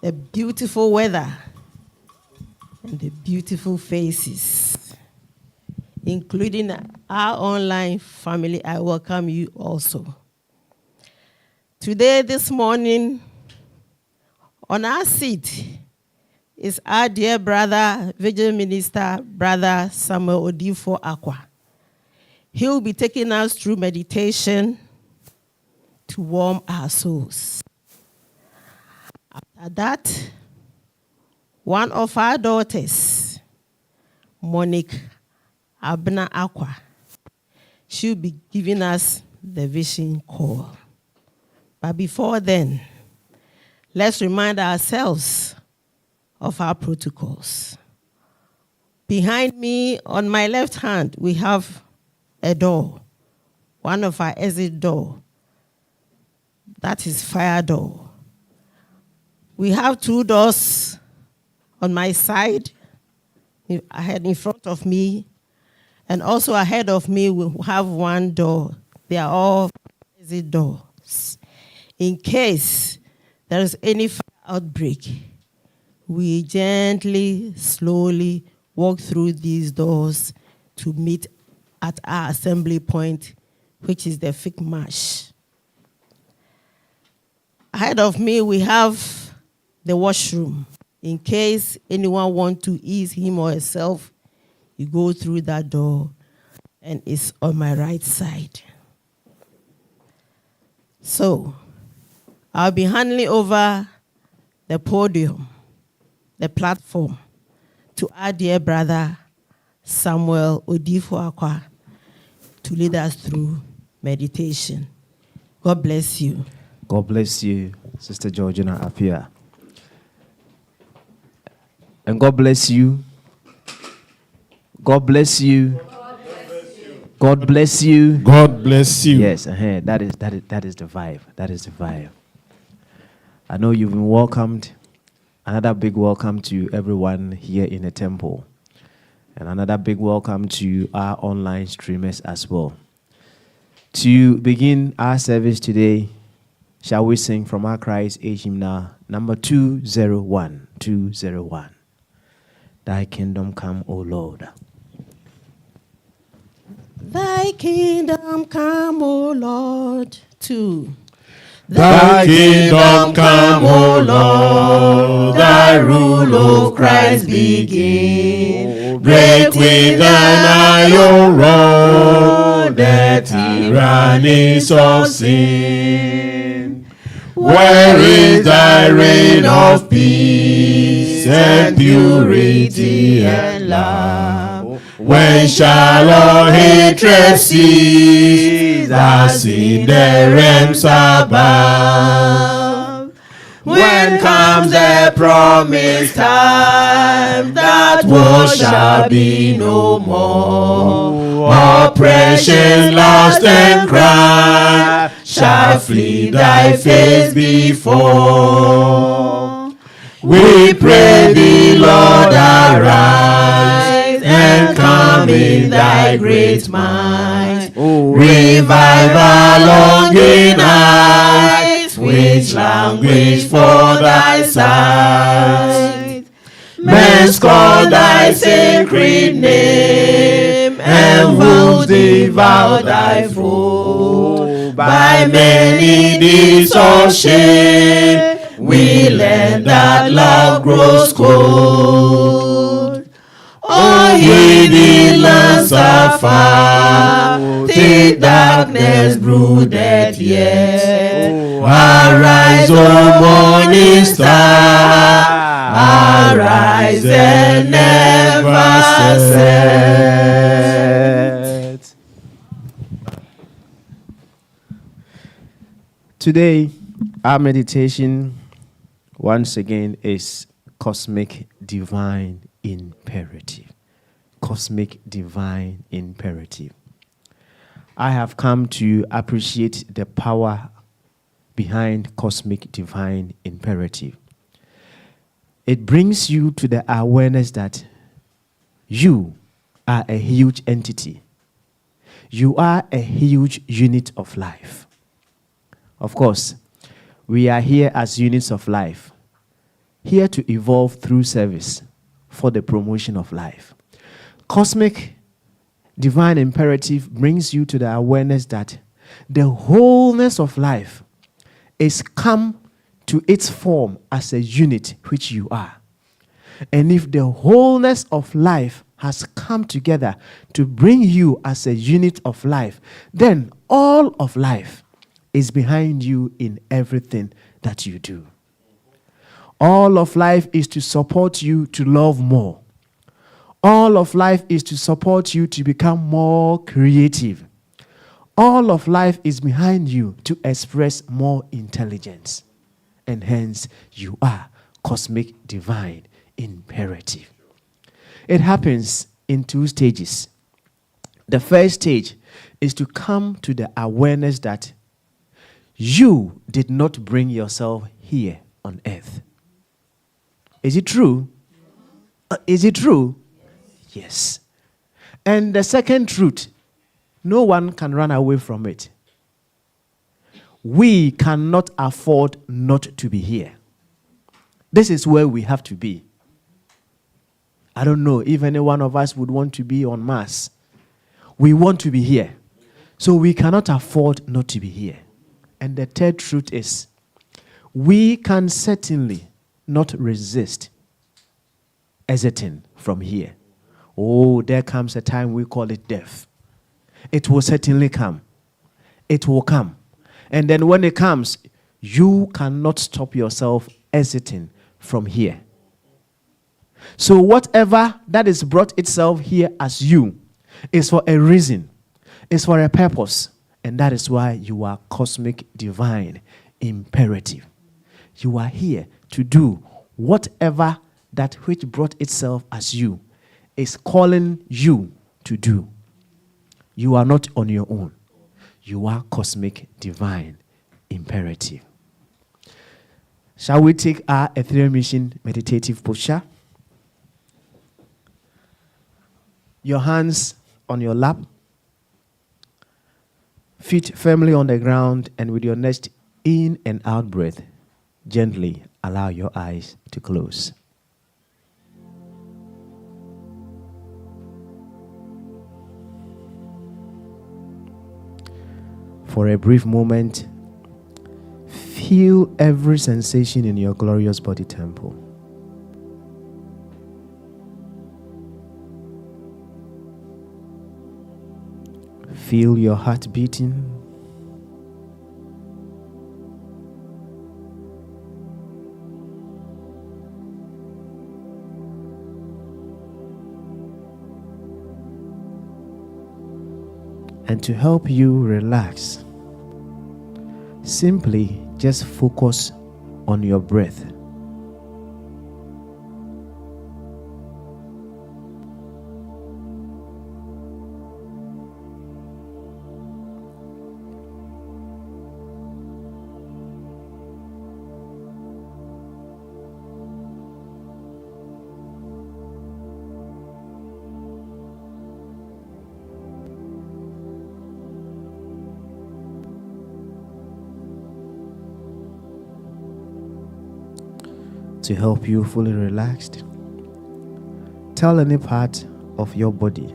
the beautiful weather, and the beautiful faces, including our online family. I welcome you also. Today, this morning, on our seat is our dear brother, Vigil Minister, Brother Samuel Odifo Akwa. He will be taking us through meditation to warm our souls. After that, one of our daughters, Monique Abna Akwa, she'll be giving us the vision call. But before then, let's remind ourselves of our protocols. Behind me, on my left hand, we have a door, one of our exit door. That is fire door. We have two doors on my side, ahead in front of me, and also ahead of me we have one door. They are all exit doors. In case there is any fire outbreak, we gently, slowly walk through these doors to meet at our assembly point, which is the Fig Marsh. Ahead of me, we have the washroom. In case anyone wants to ease him or herself, you go through that door, and it's on my right side. So, I'll be handing over the podium, the platform, to our dear brother, Samuel Odifo Akwa, to lead us through meditation. God bless you. God bless you, Sister Georgina Apia. And God bless you. God bless you. God bless you. God bless you. Yes, that is the vibe. That is the vibe. I know you've been welcomed. Another big welcome to everyone here in the temple. And another big welcome to our online streamers as well. To begin our service today, shall we sing from our Christ age hymn number 201. 201. Thy kingdom come, O Lord. Thy kingdom come, O Lord, too. Thy kingdom come, O Lord, thy rule, O Christ, begin. Break with thine iron rod the tyrannies of sin. Where is thy reign of peace and purity and love? When shall all hatred cease, as in the realms above? When comes the promised time, that war shall be no more. Oppression, lust, and crime shall flee thy face before. We pray thee, Lord, arise, and come in thy great might. Revive our longing eyes, which languish for thy sight. Men scorn thy sacred name, and wolves devour thy food. By many deeds of shame, we learn that love grows cold. Oh, ye the lands afar, thick darkness brooded yet. Arise, O morning star, arise and never set. Today, our meditation once again is cosmic divine imperative. Cosmic divine imperative. I have come to appreciate the power behind cosmic divine imperative. It brings you to the awareness that you are a huge entity. You are a huge unit of life. Of course, we are here as units of life, here to evolve through service for the promotion of life. Cosmic divine imperative brings you to the awareness that the wholeness of life is come to its form as a unit, which you are. And if the wholeness of life has come together to bring you as a unit of life, then all of life is behind you in everything that you do. All of life is to support you to love more. All of life is to support you to become more creative. All of life is behind you to express more intelligence. And hence, you are cosmic divine imperative. It happens in 2 stages. The first stage is to come to the awareness that you did not bring yourself here on earth. Is it true? Is it true? Yes. And the second truth, no one can run away from it. We cannot afford not to be here. This is where we have to be. I don't know if any one of us would want to be on Mars. We want to be here. So we cannot afford not to be here. And the third truth is, we can certainly not resist exiting from here. Oh, there comes a time we call it death. It will certainly come. It will come. And then when it comes, you cannot stop yourself exiting from here. So whatever that is brought itself here as you is for a reason, is for a purpose. And that is why you are cosmic divine imperative. You are here to do whatever that which brought itself as you is calling you to do. You are not on your own. You are cosmic divine imperative. Shall we take our Ethereal Mission meditative posture? Your hands on your lap, feet firmly on the ground, and with your next in and out breath, gently allow your eyes to close. For a brief moment, feel every sensation in your glorious body temple. Feel your heart beating. And to help you relax, simply just focus on your breath. To help you fully relaxed, tell any part of your body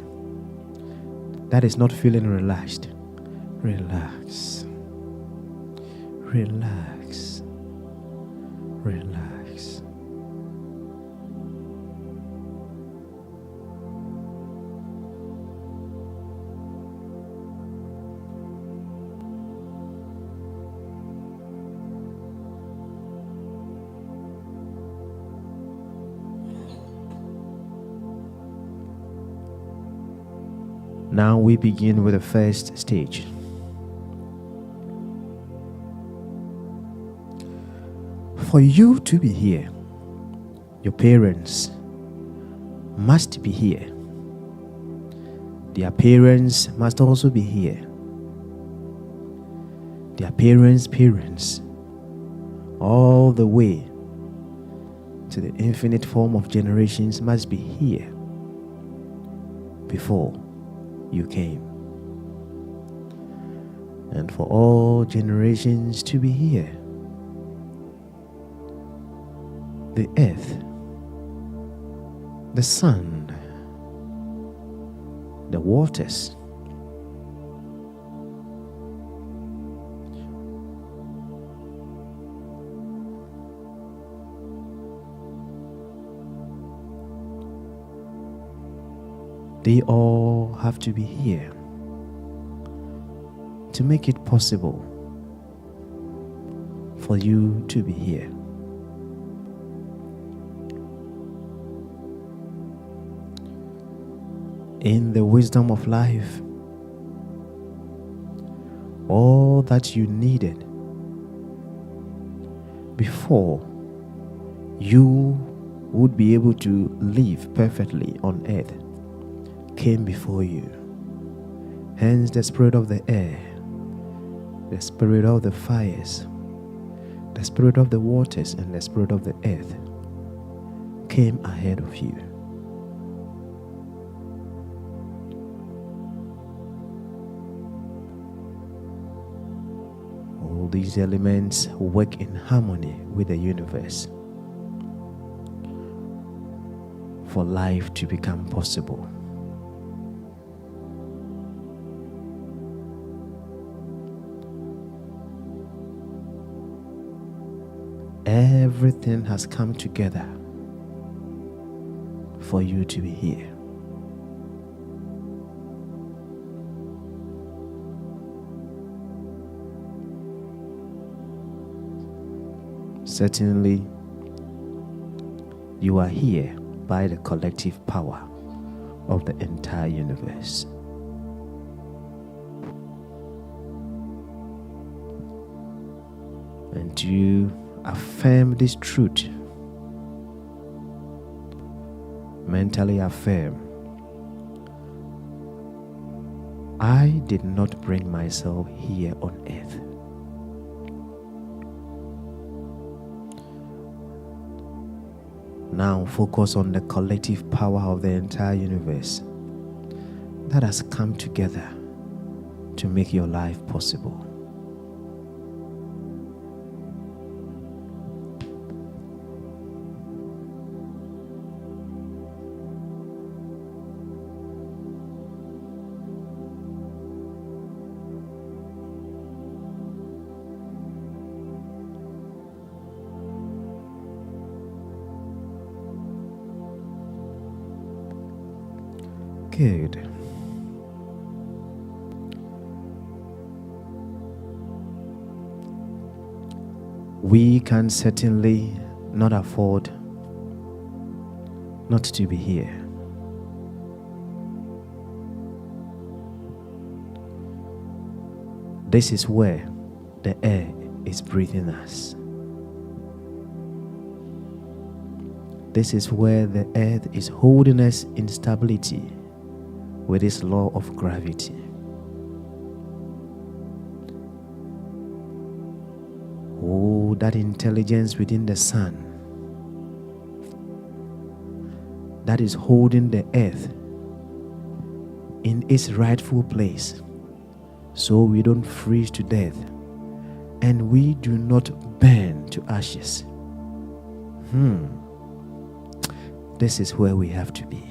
that is not feeling relaxed, relax, relax, relax. Now we begin with the first stage. For you to be here, your parents must be here. Their parents must also be here. Their parents, all the way to the infinite form of generations must be here before you came. And for all generations to be here, the earth, the sun, the waters, they all have to be here to make it possible for you to be here. In the wisdom of life, all that you needed before you would be able to live perfectly on earth came before you. Hence the spirit of the air, the spirit of the fires, the spirit of the waters, and the spirit of the earth came ahead of you. All these elements work in harmony with the universe for life to become possible. Everything has come together for you to be here. Certainly, you are here by the collective power of the entire universe. And you affirm this truth. Mentally affirm, I did not bring myself here on earth. Now focus on the collective power of the entire universe that has come together to make your life possible. Good. We can certainly not afford not to be here. This is where the air is breathing us. This is where the earth is holding us in stability with its law of gravity. Oh, that intelligence within the sun that is holding the earth in its rightful place so we don't freeze to death and we do not burn to ashes. This is where we have to be.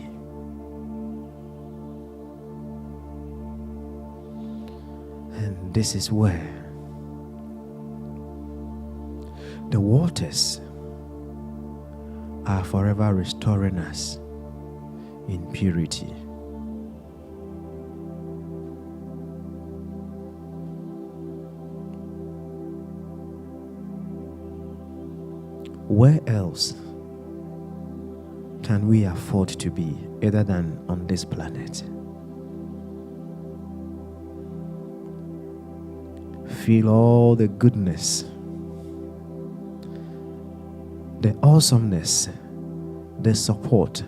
And this is where the waters are forever restoring us in purity. Where else can we afford to be other than on this planet? Feel all the goodness, the awesomeness, the support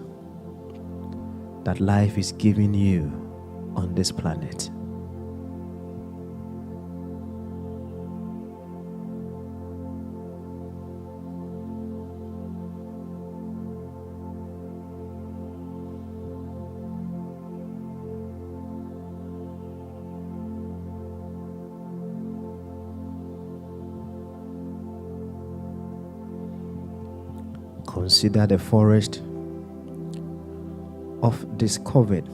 that life is giving you on this planet. Consider the forest of discovered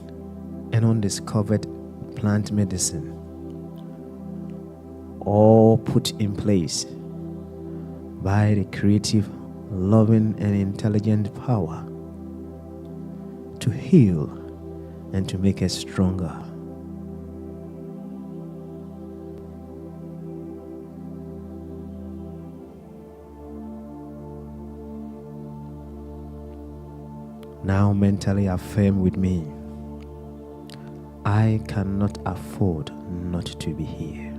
and undiscovered plant medicine, all put in place by the creative, loving, and intelligent power to heal and to make us stronger. Now mentally affirm with me, I cannot afford not to be here.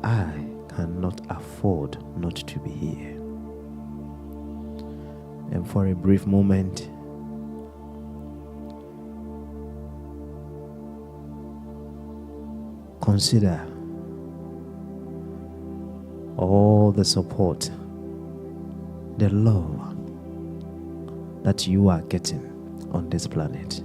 I cannot afford not to be here. And for a brief moment, consider all the support, the love that you are getting on this planet.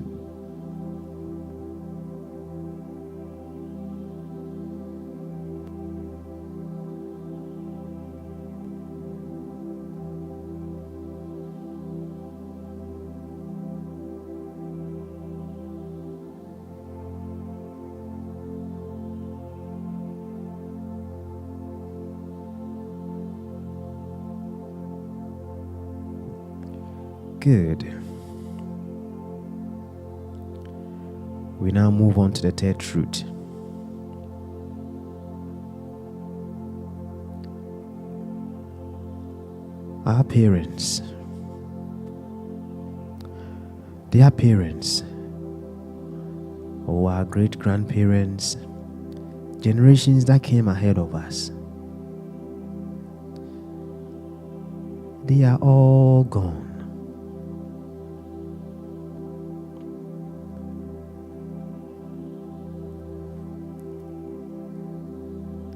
Good. We now move on to the third truth. Our parents, their parents, or our great grandparents, generations that came ahead of us, they are all gone.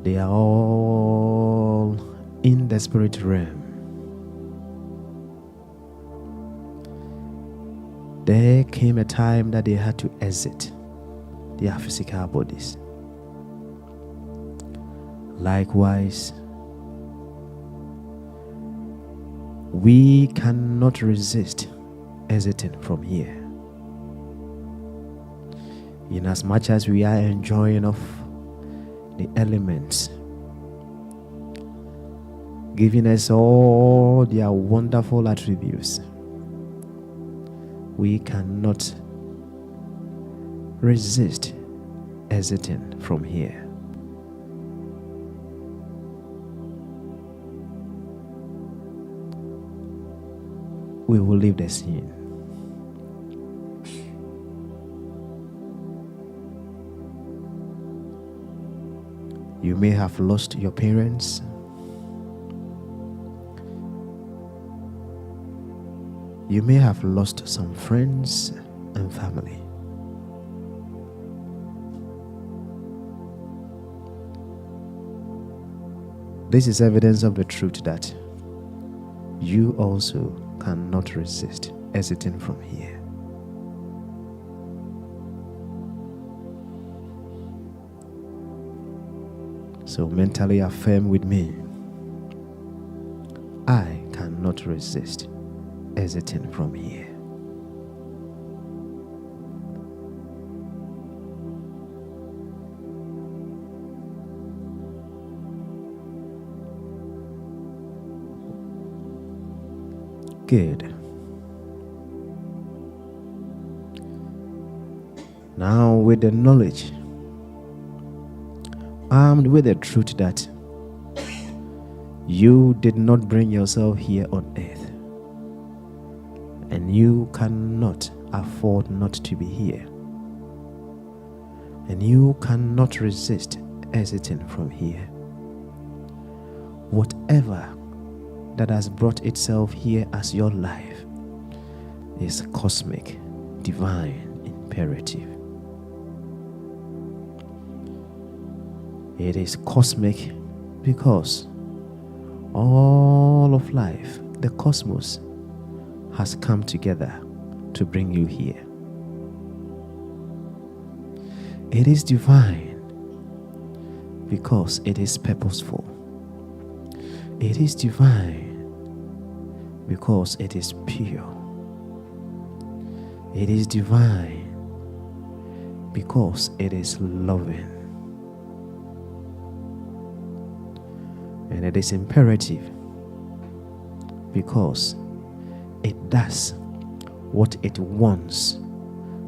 They are all in the spirit realm. There came a time that they had to exit their physical bodies. Likewise, we cannot resist exiting from here. In as much as we are enjoying of the elements, giving us all their wonderful attributes, we cannot resist exiting from here. We will leave the scene. You may have lost your parents. You may have lost some friends and family. This is evidence of the truth that you also cannot resist exiting from here. So mentally affirm with me, I cannot resist exiting from here. Good. Now with the knowledge, armed with the truth that you did not bring yourself here on earth, and you cannot afford not to be here, and you cannot resist exiting from here. Whatever that has brought itself here as your life is cosmic, divine, imperative. It is cosmic because all of life, the cosmos, has come together to bring you here. It is divine because it is purposeful. It is divine because it is pure. It is divine because it is loving. And it is imperative because it does what it wants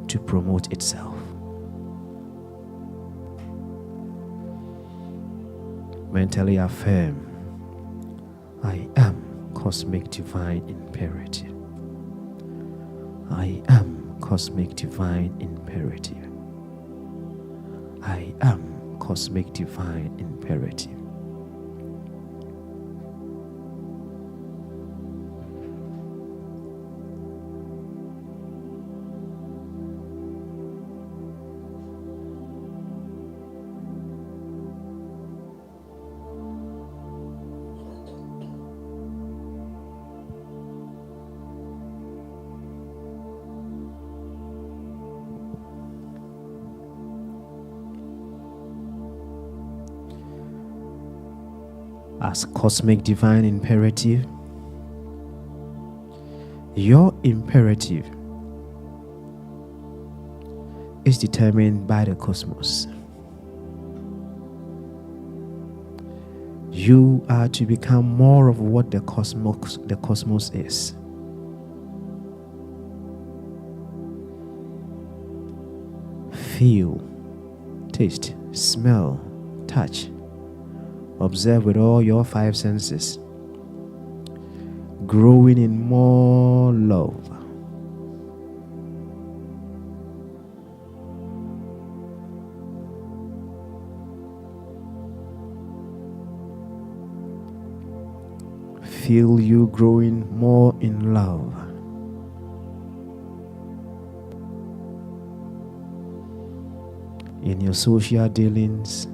to promote itself. Mentally affirm, I am cosmic divine imperative. I am cosmic divine imperative. I am cosmic divine imperative. As cosmic divine imperative, your imperative is determined by the cosmos. You are to become more of what the cosmos is. Feel, taste, smell, touch. Observe with all your 5 senses, growing in more love. Feel you growing more in love. In your social dealings,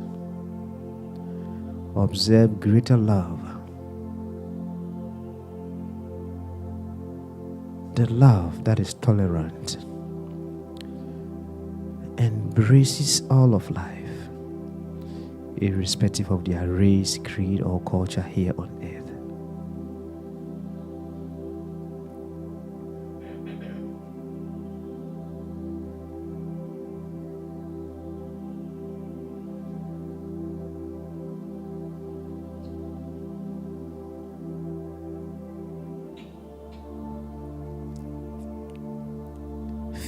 observe greater love. The love that is tolerant, embraces all of life, irrespective of their race, creed, or culture here on earth.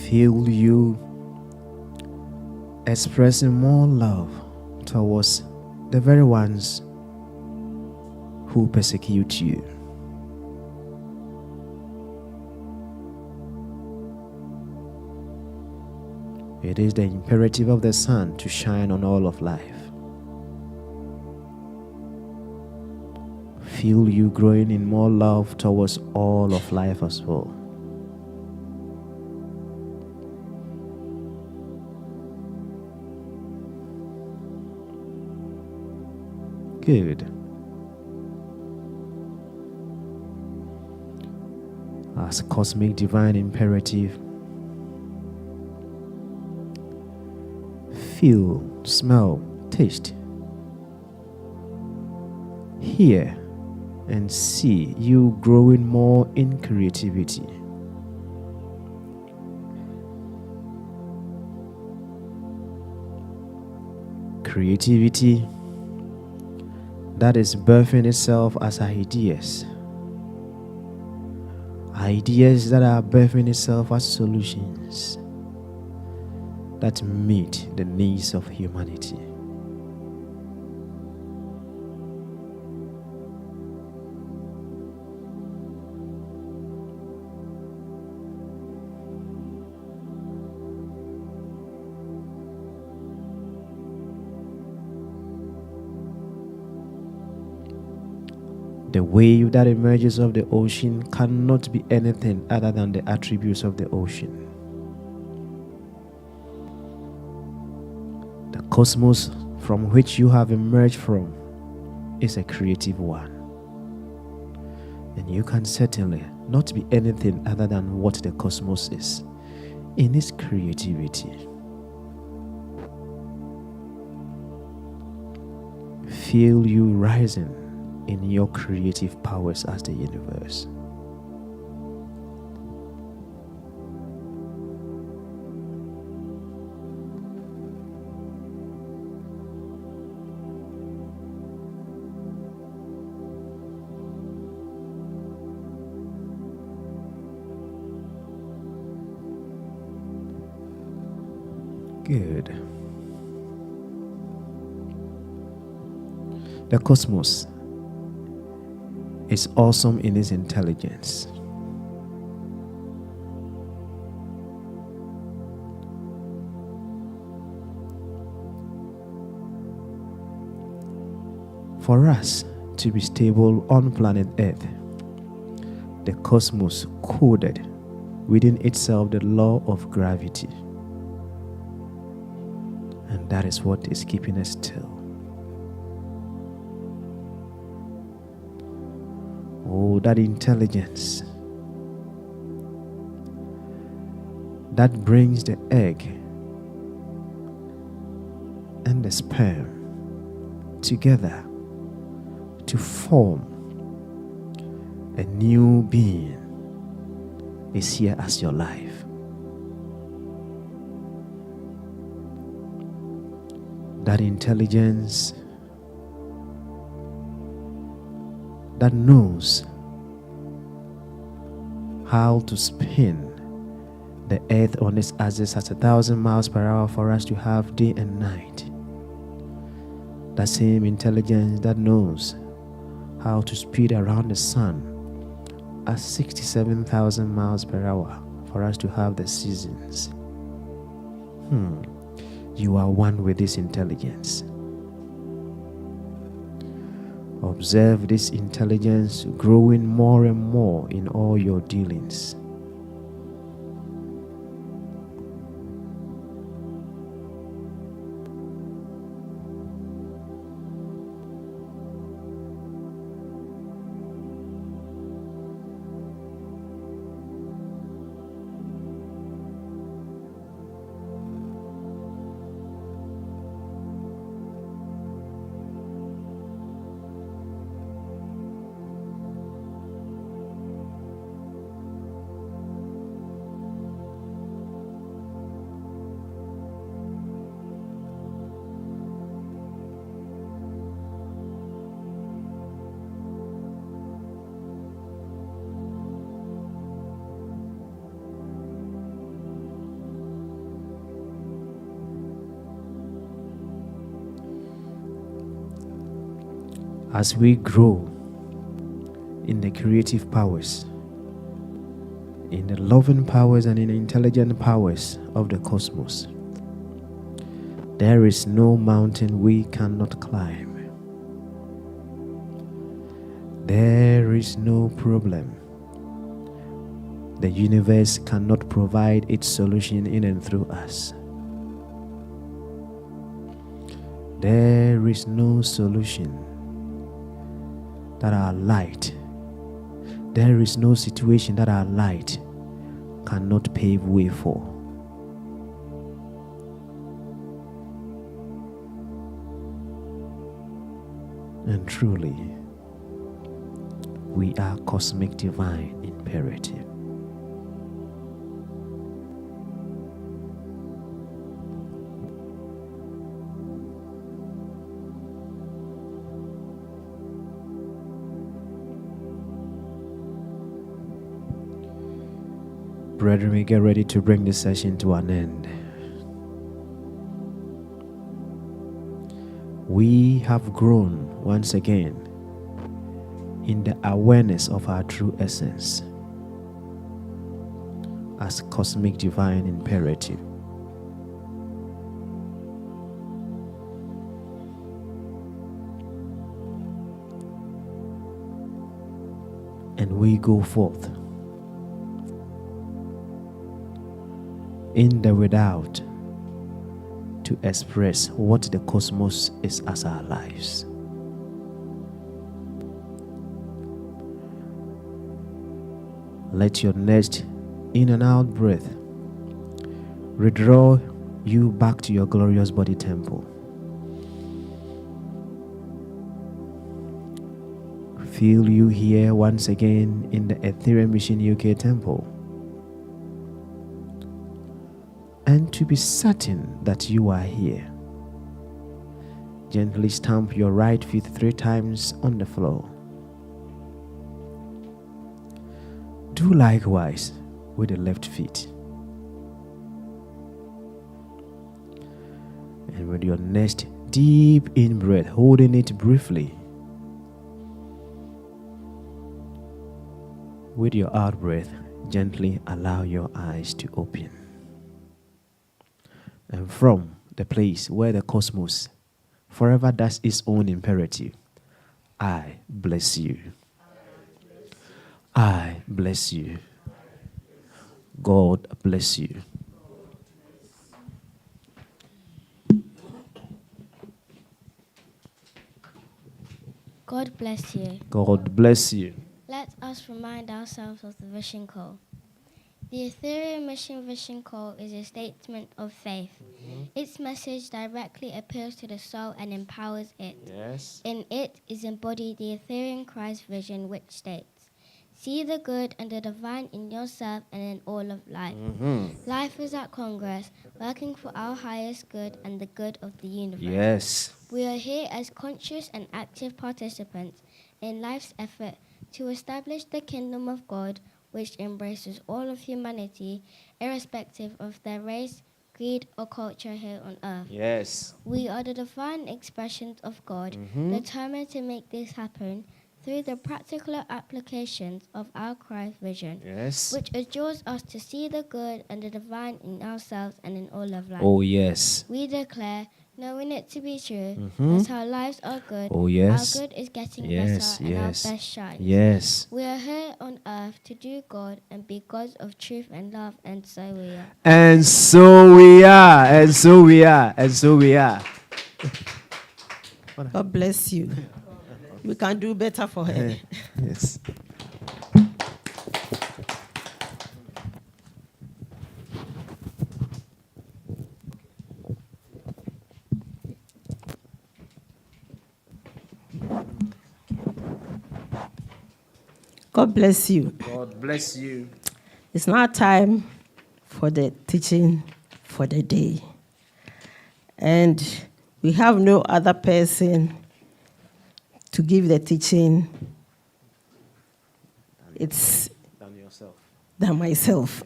Feel you expressing more love towards the very ones who persecute you. It is the imperative of the sun to shine on all of life. Feel you growing in more love towards all of life as well. Good. As cosmic divine imperative, feel, smell, taste, hear, and see you growing more in creativity. Creativity that is birthing itself as ideas. Ideas that are birthing itself as solutions that meet the needs of humanity. The wave that emerges of the ocean cannot be anything other than the attributes of the ocean. The cosmos from which you have emerged from is a creative one. And you can certainly not be anything other than what the cosmos is in its creativity. Feel you rising in your creative powers as the universe. Good. The cosmos is awesome in its intelligence. For us to be stable on planet Earth, the cosmos coded within itself the law of gravity. And that is what is keeping us still. Oh, that intelligence that brings the egg and the sperm together to form a new being is here as your life. That intelligence that knows how to spin the earth on its axis at 1,000 miles per hour for us to have day and night. That same intelligence that knows how to speed around the sun at 67,000 miles per hour for us to have the seasons. You are one with this intelligence. Observe this intelligence growing more and more in all your dealings. As we grow in the creative powers, in the loving powers, and in the intelligent powers of the cosmos, there is no mountain we cannot climb. There is no problem the universe cannot provide its solution in and through us. There is no solution that our light, there is no situation that our light cannot pave way for. And truly, we are cosmic divine imperative. Brethren, we get ready to bring this session to an end. We have grown once again in the awareness of our true essence as cosmic divine imperative. And we go forth in the without to express what the cosmos is as our lives. Let your next in and out breath redraw you back to your glorious body temple. Feel you here once again in the Ethereum Mission UK temple. And to be certain that you are here, gently stamp your right foot 3 times on the floor. Do likewise with the left feet. And with your next deep in breath, holding it briefly, with your out breath, gently allow your eyes to open. And from the place where the cosmos forever does its own imperative, I bless you. I bless you. God bless you. God bless you. God bless you. Let us remind ourselves of the vision call. The Ethereum Mission Vision Call is a statement of faith. Its message directly appeals to the soul and empowers it. Yes. In it is embodied the Ethereum Christ vision, which states, see the good and the divine in yourself and in all of life. Life is at Congress, working for our highest good and the good of the universe. Yes. We are here as conscious and active participants in life's effort to establish the kingdom of God, which embraces all of humanity, irrespective of their race, creed, or culture here on earth. Yes. We are the divine expressions of God, determined to make this happen through the practical applications of our Christ vision, Yes. which adjures us to see the good and the divine in ourselves and in all of life. Oh, yes. We declare, knowing it to be true, that our lives are good, Oh, yes. our good is getting Yes, better, and our yes. best shines. Yes. We are here on earth to do God and be gods of truth and love, and so we are. And so we are. And so we are. And so we are. God bless you. We can do better for her. Yes. God bless you. God bless you. It's now time for the teaching for the day. And we have no other person to give the teaching. It's Than yourself. than myself.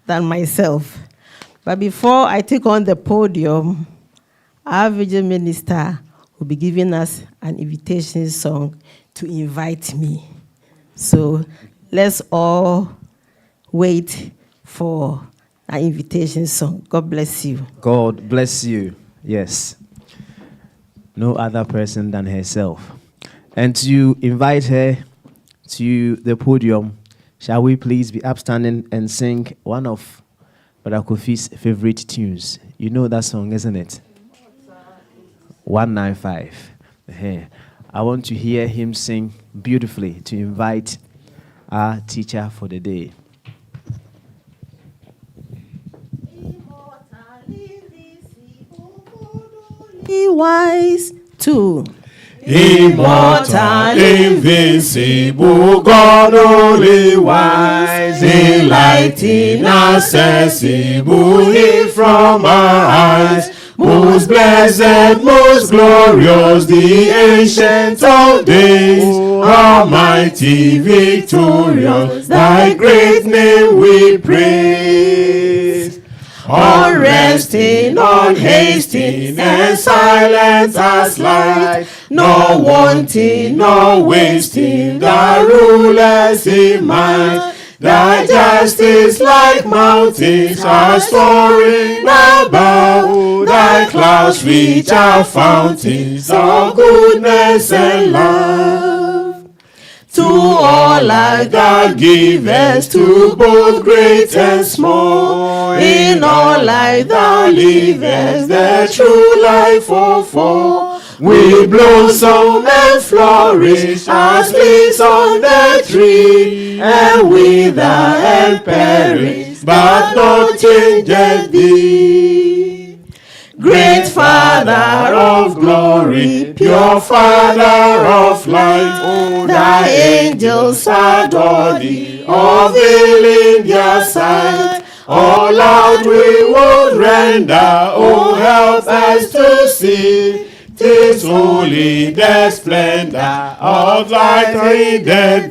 Than myself. But before I take on the podium, our Virgin Minister will be giving us an invitation song to invite me. So let's all wait for an invitation song. God bless you. God bless you. Yes. No other person than herself. And to invite her to the podium, shall we please be upstanding and sing one of Brother Kofi's favorite tunes? You know that song, isn't it? 195. I want to hear him sing beautifully to invite our teacher for the day. Be wise too. Immortal, invincible, God only wise, enlightened, inaccessible, hid from our eyes. Most blessed, most glorious, the ancient of days, almighty, victorious, thy great name we praise. Unresting, unhasting, and silent as light, nor wanting, nor wasting, thy rulers in might. Thy justice like mountains are soaring above, thy clouds reach our fountains of goodness and love. To all life thou givest, to both great and small. In all life thou livest, the true life of all. We blossom and flourish as leaves on the tree, and wither and perish, but not changeth thee. Great Father of glory, pure Father of light, thy angels adore thee, all veiling their sight. All out we would render, oh help us to see 'tis holy the splendor of thy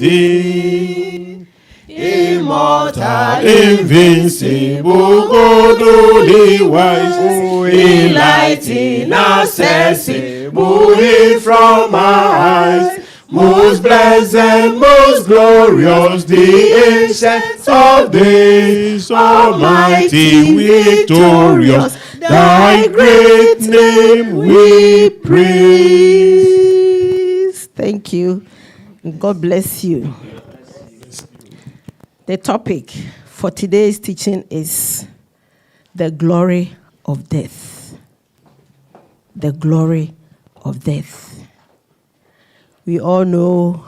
identity. Immortal, immortal, invincible, God only wise, enlightened, accessible, hid from our eyes. Most blessed, most glorious, the ancient of days, almighty, victorious, thy great name we praise. Thank you. God bless you. The topic for today's teaching is the glory of death. The glory of death. We all know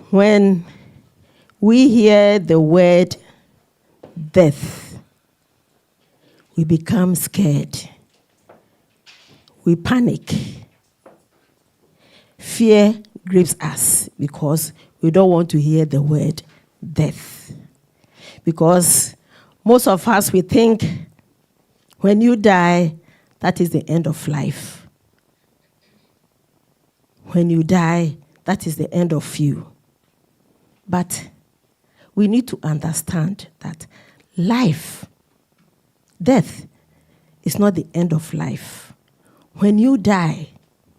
when we hear the word death, we become scared. We panic. Fear grips us because we don't want to hear the word death. Because most of us, we think when you die, that is the end of life. When you die, that is the end of you. But we need to understand that death is not the end of life. When you die,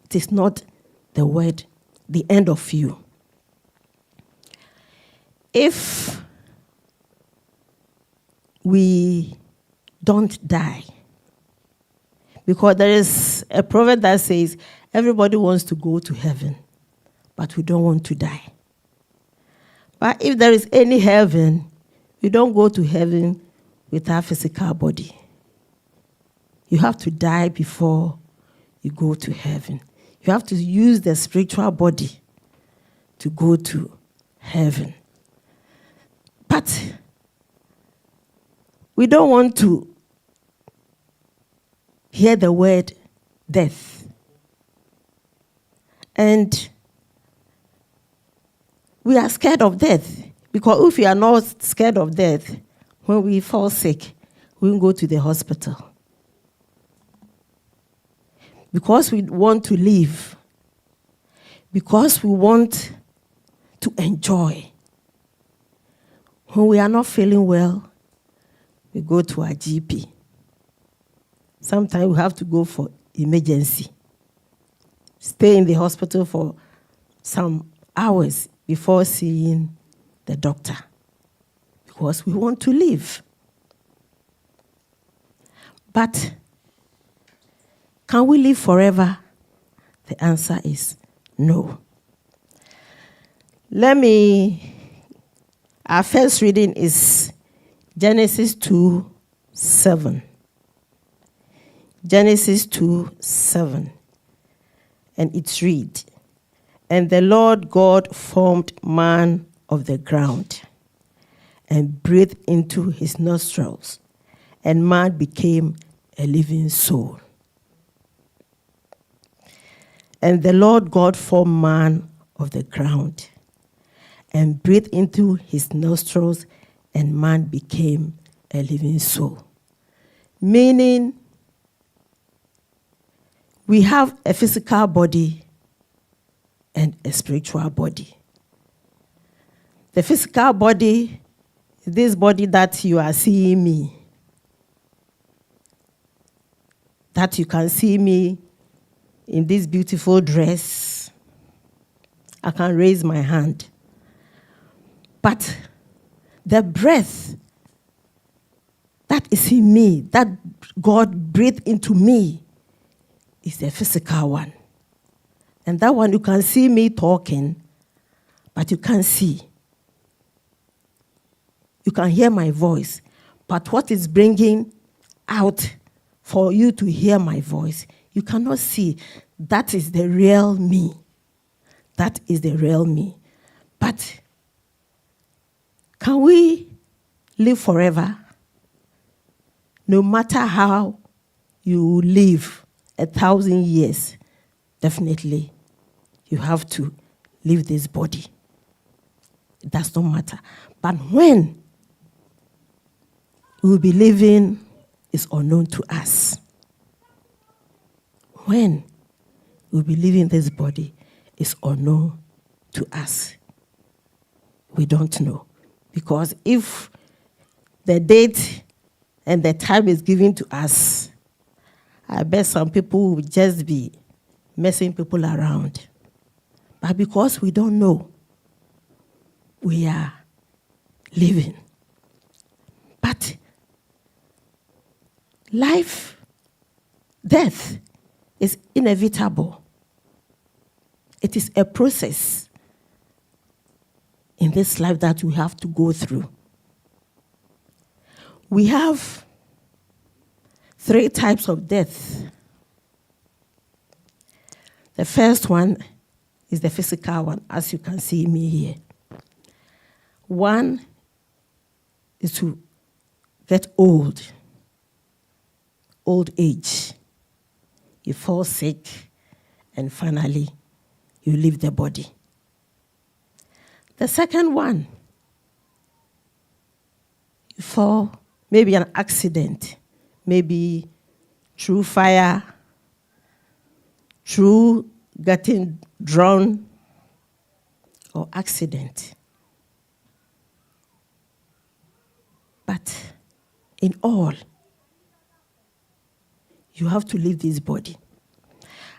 it is not the end of you. If we don't die, because there is a proverb that says everybody wants to go to heaven, but we don't want to die. But if there is any heaven, you don't go to heaven with our physical body. You have to die before you go to heaven. You have to use the spiritual body to go to heaven. But we don't want to hear the word death. And we are scared of death. Because if we are not scared of death, when we fall sick, we will go to the hospital. Because we want to live. Because we want to enjoy. When we are not feeling well, we go to our GP. Sometimes we have to go for emergency. Stay in the hospital for some hours before seeing the doctor. Because we want to live. But can we live forever? The answer is no. Our first reading is Genesis 2:7. Genesis 2:7. And it reads, "And the Lord God formed man of the ground and breathed into his nostrils, and man became a living soul." And the Lord God formed man of the ground and breathed into his nostrils, and man became a living soul. Meaning, we have a physical body and a spiritual body. The physical body is this body that you are seeing me. That you can see me in this beautiful dress. I can raise my hand. But the breath that is in me, that God breathed into me, is the physical one. And that one, you can see me talking, but you can't see. You can hear my voice, but what is bringing out for you to hear my voice, you cannot see. That is the real me. That is the real me. But can we live forever? No matter how you live 1,000 years, definitely you have to leave this body. It does not matter. But when we will be living is unknown to us. When we will be leaving this body is unknown to us. We don't know. Because if the date and the time is given to us, I bet some people will just be messing people around. But because we don't know, we are living. But life, death is inevitable. It is a process in this life that we have to go through. We have 3 types of death. The first one is the physical one, as you can see me here. One is to get old age. You fall sick, and finally, you leave the body. The second one, you fall, maybe an accident, maybe through fire, through getting drowned, or accident. But in all, you have to leave this body.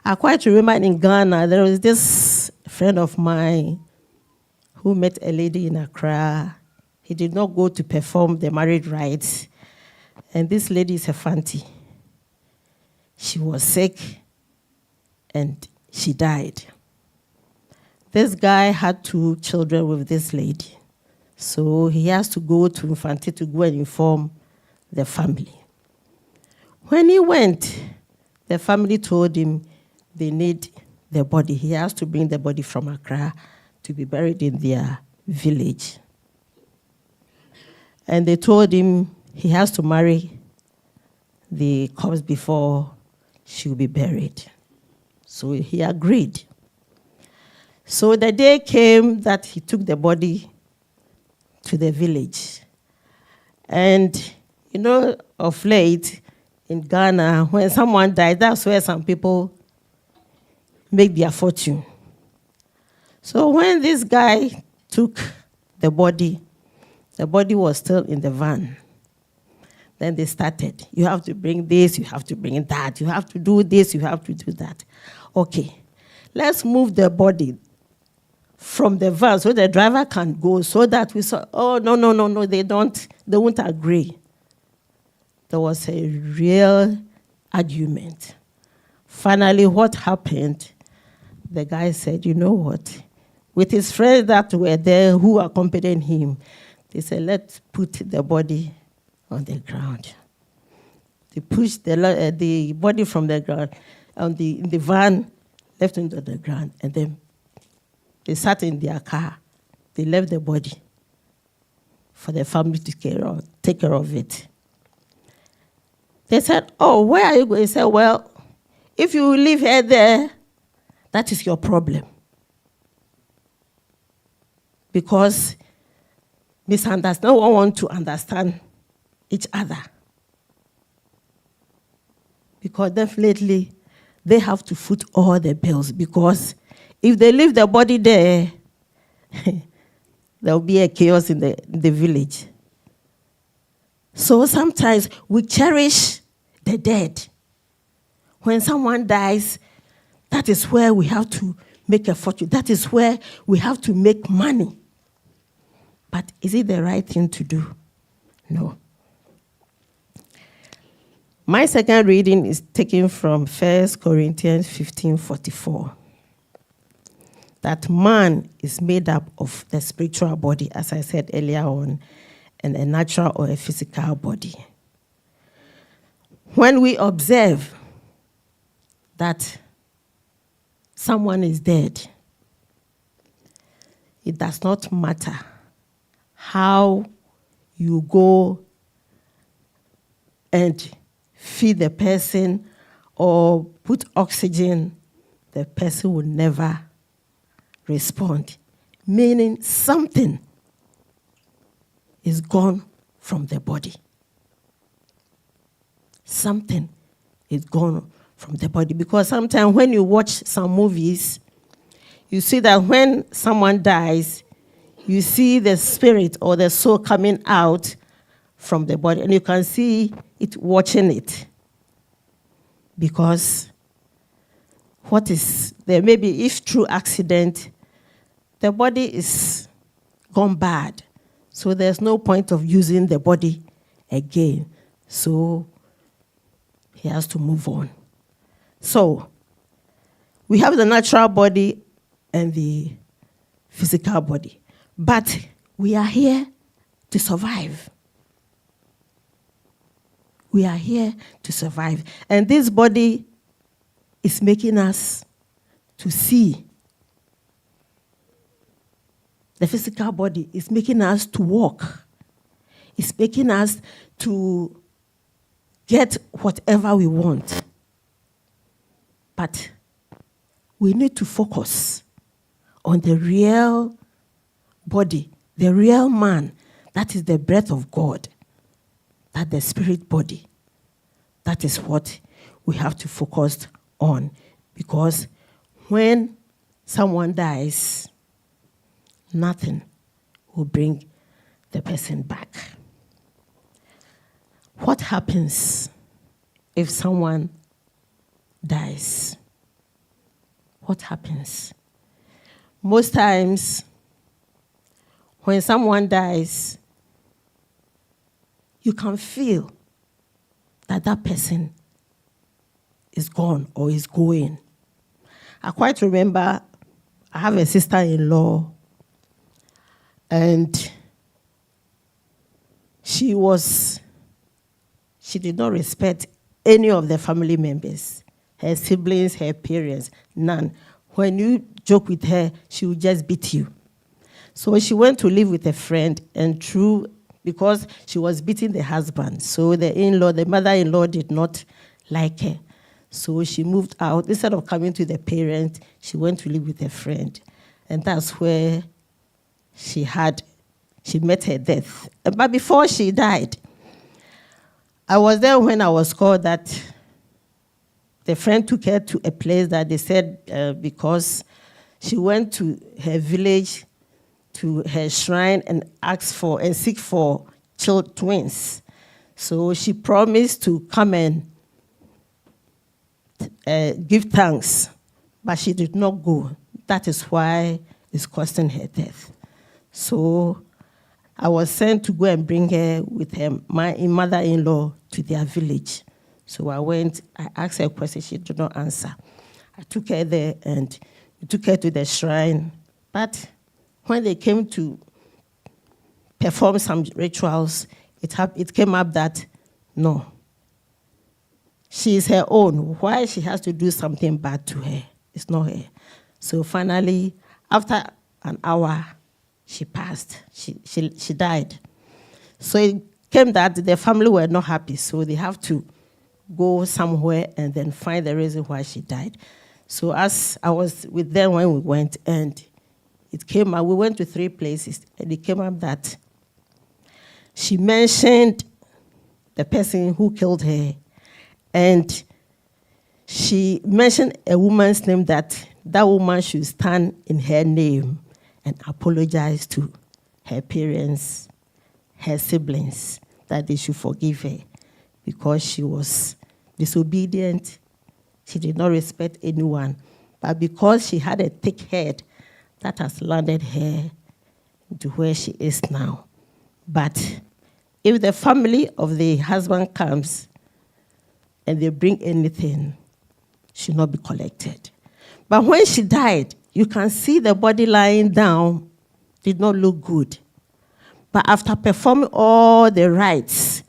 I quite remember in Ghana, there was this friend of mine who met a lady in Accra. He did not go to perform the marriage rites. And this lady is a Fanti. She was sick and she died. This guy had 2 children with this lady. So he has to go to Infante to go and inform the family. When he went, the family told him they need the body. He has to bring the body from Accra to be buried in their village. And they told him he has to marry the corpse before she will be buried. So he agreed. So the day came that he took the body to the village. And, of late, in Ghana, when someone died, that's where some people make their fortune. So when this guy took the body was still in the van. Then they started. You have to bring this, you have to bring that, you have to do this, you have to do that. Okay, let's move the body from the van so the driver can go, so that we saw, oh, no, they won't agree. There was a real argument. Finally, what happened, the guy said, you know what? With his friends that were there who accompanied him, they said, let's put the body on the ground. They pushed the body from the ground in the van, left into the ground, and then they sat in their car. They left the body for the family to take care of it. They said, oh, where are you going? He said, well, if you leave her there, that is your problem. Because no one wants to understand each other. Because definitely they have to foot all the bills, because if they leave the body there, there will be a chaos in the village. So sometimes we cherish the dead. When someone dies, that is where we have to make a fortune. That is where we have to make money. But is it the right thing to do? No. My second reading is taken from 1 Corinthians 15:44. That man is made up of the spiritual body, as I said earlier on, and a natural or a physical body. When we observe that someone is dead, it does not matter how you go and feed the person or put oxygen, the person will never respond. Meaning something is gone from the body. Something is gone from the body. Because sometimes when you watch some movies, you see that when someone dies, you see the spirit or the soul coming out from the body, and you can see it watching it. Because what is there, maybe if through accident, the body is gone bad, so there's no point of using the body again. So he has to move on. So we have the natural body and the physical body. But we are here to survive. We are here to survive. And this body is making us to see. The physical body is making us to walk. It's making us to get whatever we want. But we need to focus on the real body, the real man. That is the breath of God. That the spirit body. That is what we have to focus on. Because when someone dies, nothing will bring the person back. What happens if someone dies? What happens? Most times, when someone dies, you can feel that that person is gone or is going. I quite remember I have a sister-in-law, and she did not respect any of the family members, her siblings, her parents, none. When you joke with her, she will just beat you. So she went to live with a friend, and because she was beating the husband, so the mother-in-law did not like her. So she moved out. Instead of coming to the parents, she went to live with a friend. And that's where she met her death. But before she died, I was there when I was called that the friend took her to a place that they said because she went to her village, to her shrine, and seek for twins. So she promised to come and give thanks, but she did not go. That is why it's costing her death. So I was sent to go and bring her with my mother-in-law to their village. So I went, I asked her a question, she did not answer. I took her there and we took her to the shrine. But when they came to perform some rituals, it came up that, no, she is her own. Why she has to do something bad to her? It's not her. So finally, after an hour, she passed. She died. So it came that the family were not happy, so they have to go somewhere and then find the reason why she died. So as I was with them when we went, and it came up, we went to 3 places, and it came up that she mentioned the person who killed her, and she mentioned a woman's name, that woman should stand in her name and apologize to her parents, her siblings, that they should forgive her because she was disobedient. She did not respect anyone. But because she had a thick head, that has landed her to where she is now. But if the family of the husband comes and they bring anything, should not be collected. But when she died, you can see the body lying down did not look good. But after performing all the rites,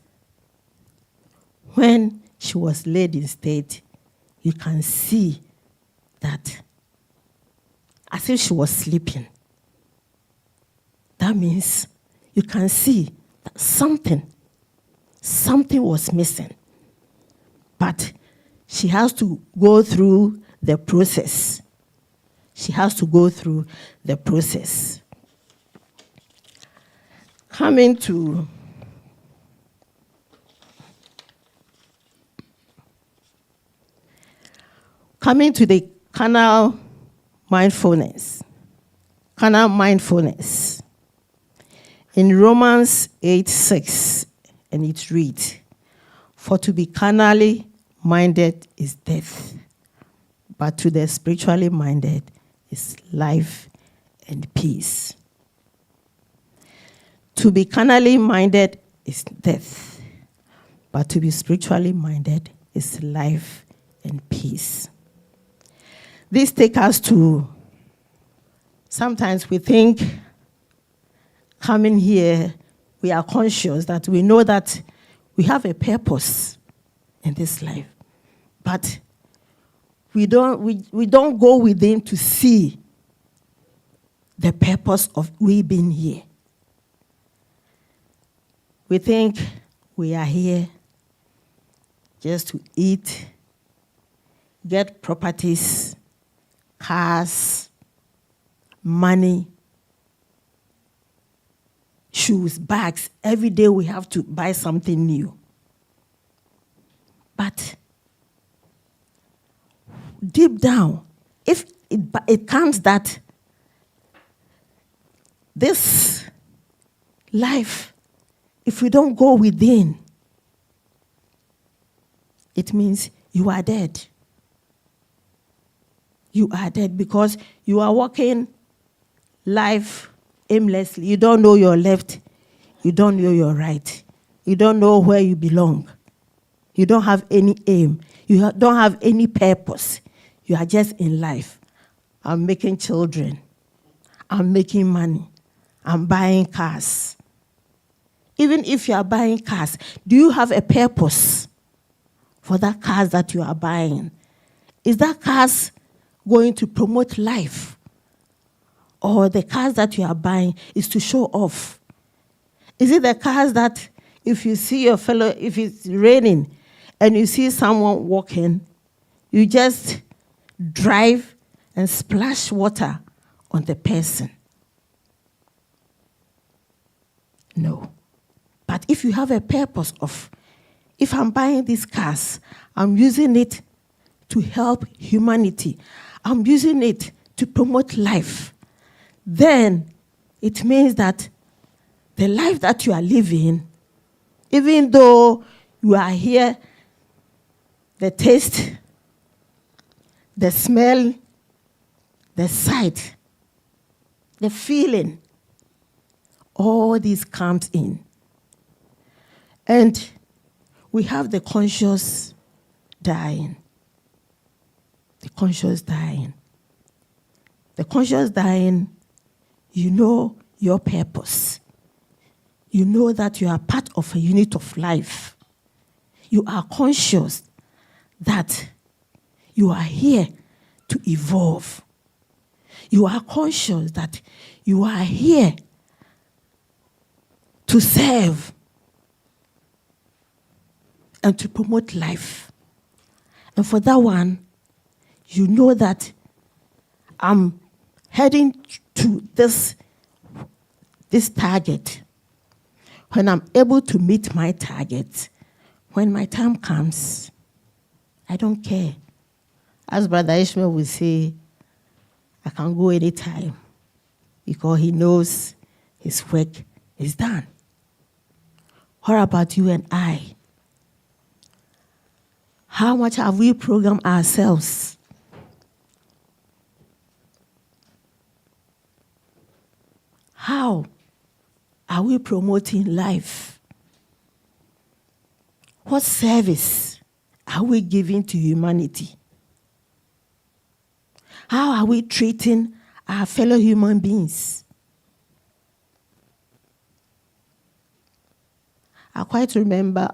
when she was laid in state, you can see that as if she was sleeping. That means you can see that something was missing. But she has to go through the process. She has to go through the process. Coming to the carnal mindfulness. Carnal mindfulness. In Romans 8:6, and it reads, "For to be carnally minded is death, but to the spiritually minded is life and peace." To be carnally minded is death, but to be spiritually minded is life and peace. This takes us to, sometimes we think coming here, we are conscious that we know that we have a purpose in this life, but we don't go within to see the purpose of we being here. We think we are here just to eat, get properties, cars, money, shoes, bags. Every day we have to buy something new. But deep down, if it comes that this life, if we don't go within, it means you are dead. You are dead because you are walking life aimlessly. You don't know your left. You don't know your right. You don't know where you belong. You don't have any aim. You don't have any purpose. You are just in life. I'm making children. I'm making money. I'm buying cars. Even if you are buying cars, do you have a purpose for that cars that you are buying? Is that cars going to promote life? Or the cars that you are buying is to show off? Is it the cars that if you see your fellow, if it's raining and you see someone walking, you just drive and splash water on the person? No. But if you have a purpose of, if I'm buying these cars, I'm using it to help humanity, I'm using it to promote life, then it means that the life that you are living, even though you are here, the taste, the smell, the sight, the feeling, all these comes in. And we have the conscious dying. The conscious dying. The conscious dying, you know your purpose. You know that you are part of a unit of life. You are conscious that you are here to evolve. You are conscious that you are here to serve and to promote life. And for that one, you know that I'm heading to this target. When I'm able to meet my target, when my time comes, I don't care. As Brother Ishmael will say, I can go anytime because he knows his work is done. What about you and I? How much have we programmed ourselves? How are we promoting life? What service are we giving to humanity? How are we treating our fellow human beings? I quite remember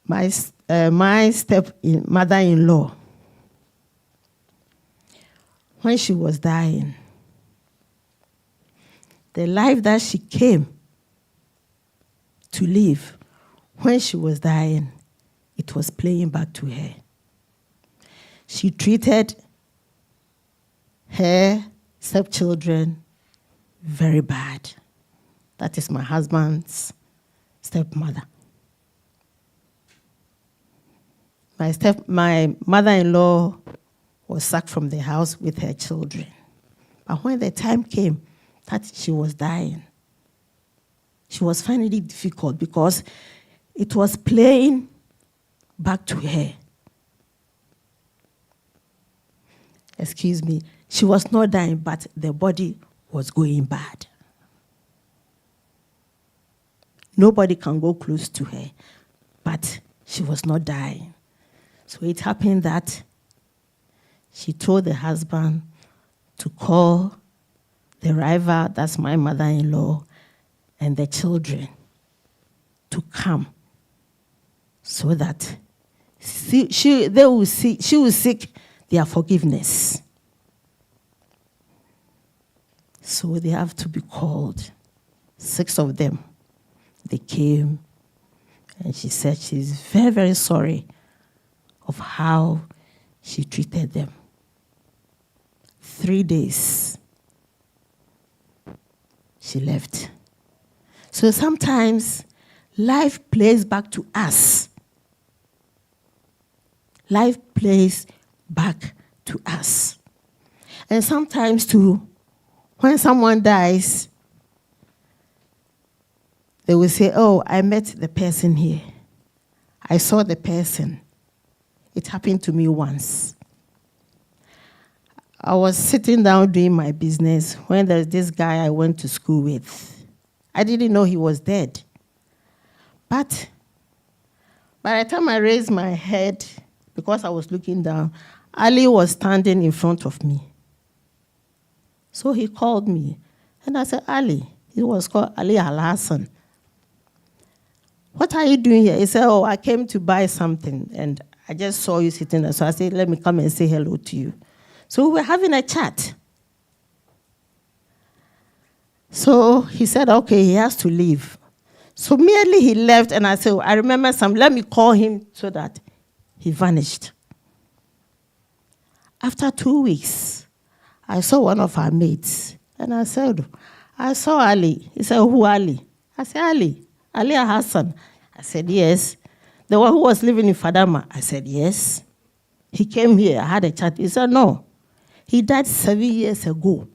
my mother-in-law, when she was dying, the life that she came to live when she was dying, it was playing back to her. She treated her stepchildren very bad. That is my husband's stepmother. My mother-in-law was sacked from the house with her children. But when the time came that she was dying, she was finding it difficult because it was playing back to her. Excuse me. She was not dying, but the body was going bad. Nobody can go close to her, but she was not dying. So it happened that she told the husband to call the rival, that's my mother-in-law, and the children to come so that she will seek their forgiveness. So they have to be called. 6 of them. They came, and she said she's very, very sorry of how she treated them. 3 days, she left. So sometimes life plays back to us. Life plays back to us. And sometimes too, when someone dies, they will say, oh, I met the person here. I saw the person. It happened to me once. I was sitting down doing my business when there's this guy I went to school with. I didn't know he was dead. But by the time I raised my head, because I was looking down, Ali was standing in front of me. So he called me, and I said, Ali. He was called Ali Al-Hassan. What are you doing here? He said, oh, I came to buy something, and I just saw you sitting there. So I said, let me come and say hello to you. So we were having a chat. So he said, okay, he has to leave. So merely he left, and I said, I remember let me call him, so that he vanished. After 2 weeks, I saw one of our mates, and I said, I saw Ali. He said, who Ali? I said, Ali Hassan. I said, yes. The one who was living in Fadama. I said, yes. He came here, I had a chat. He said, no. He died 7 years ago.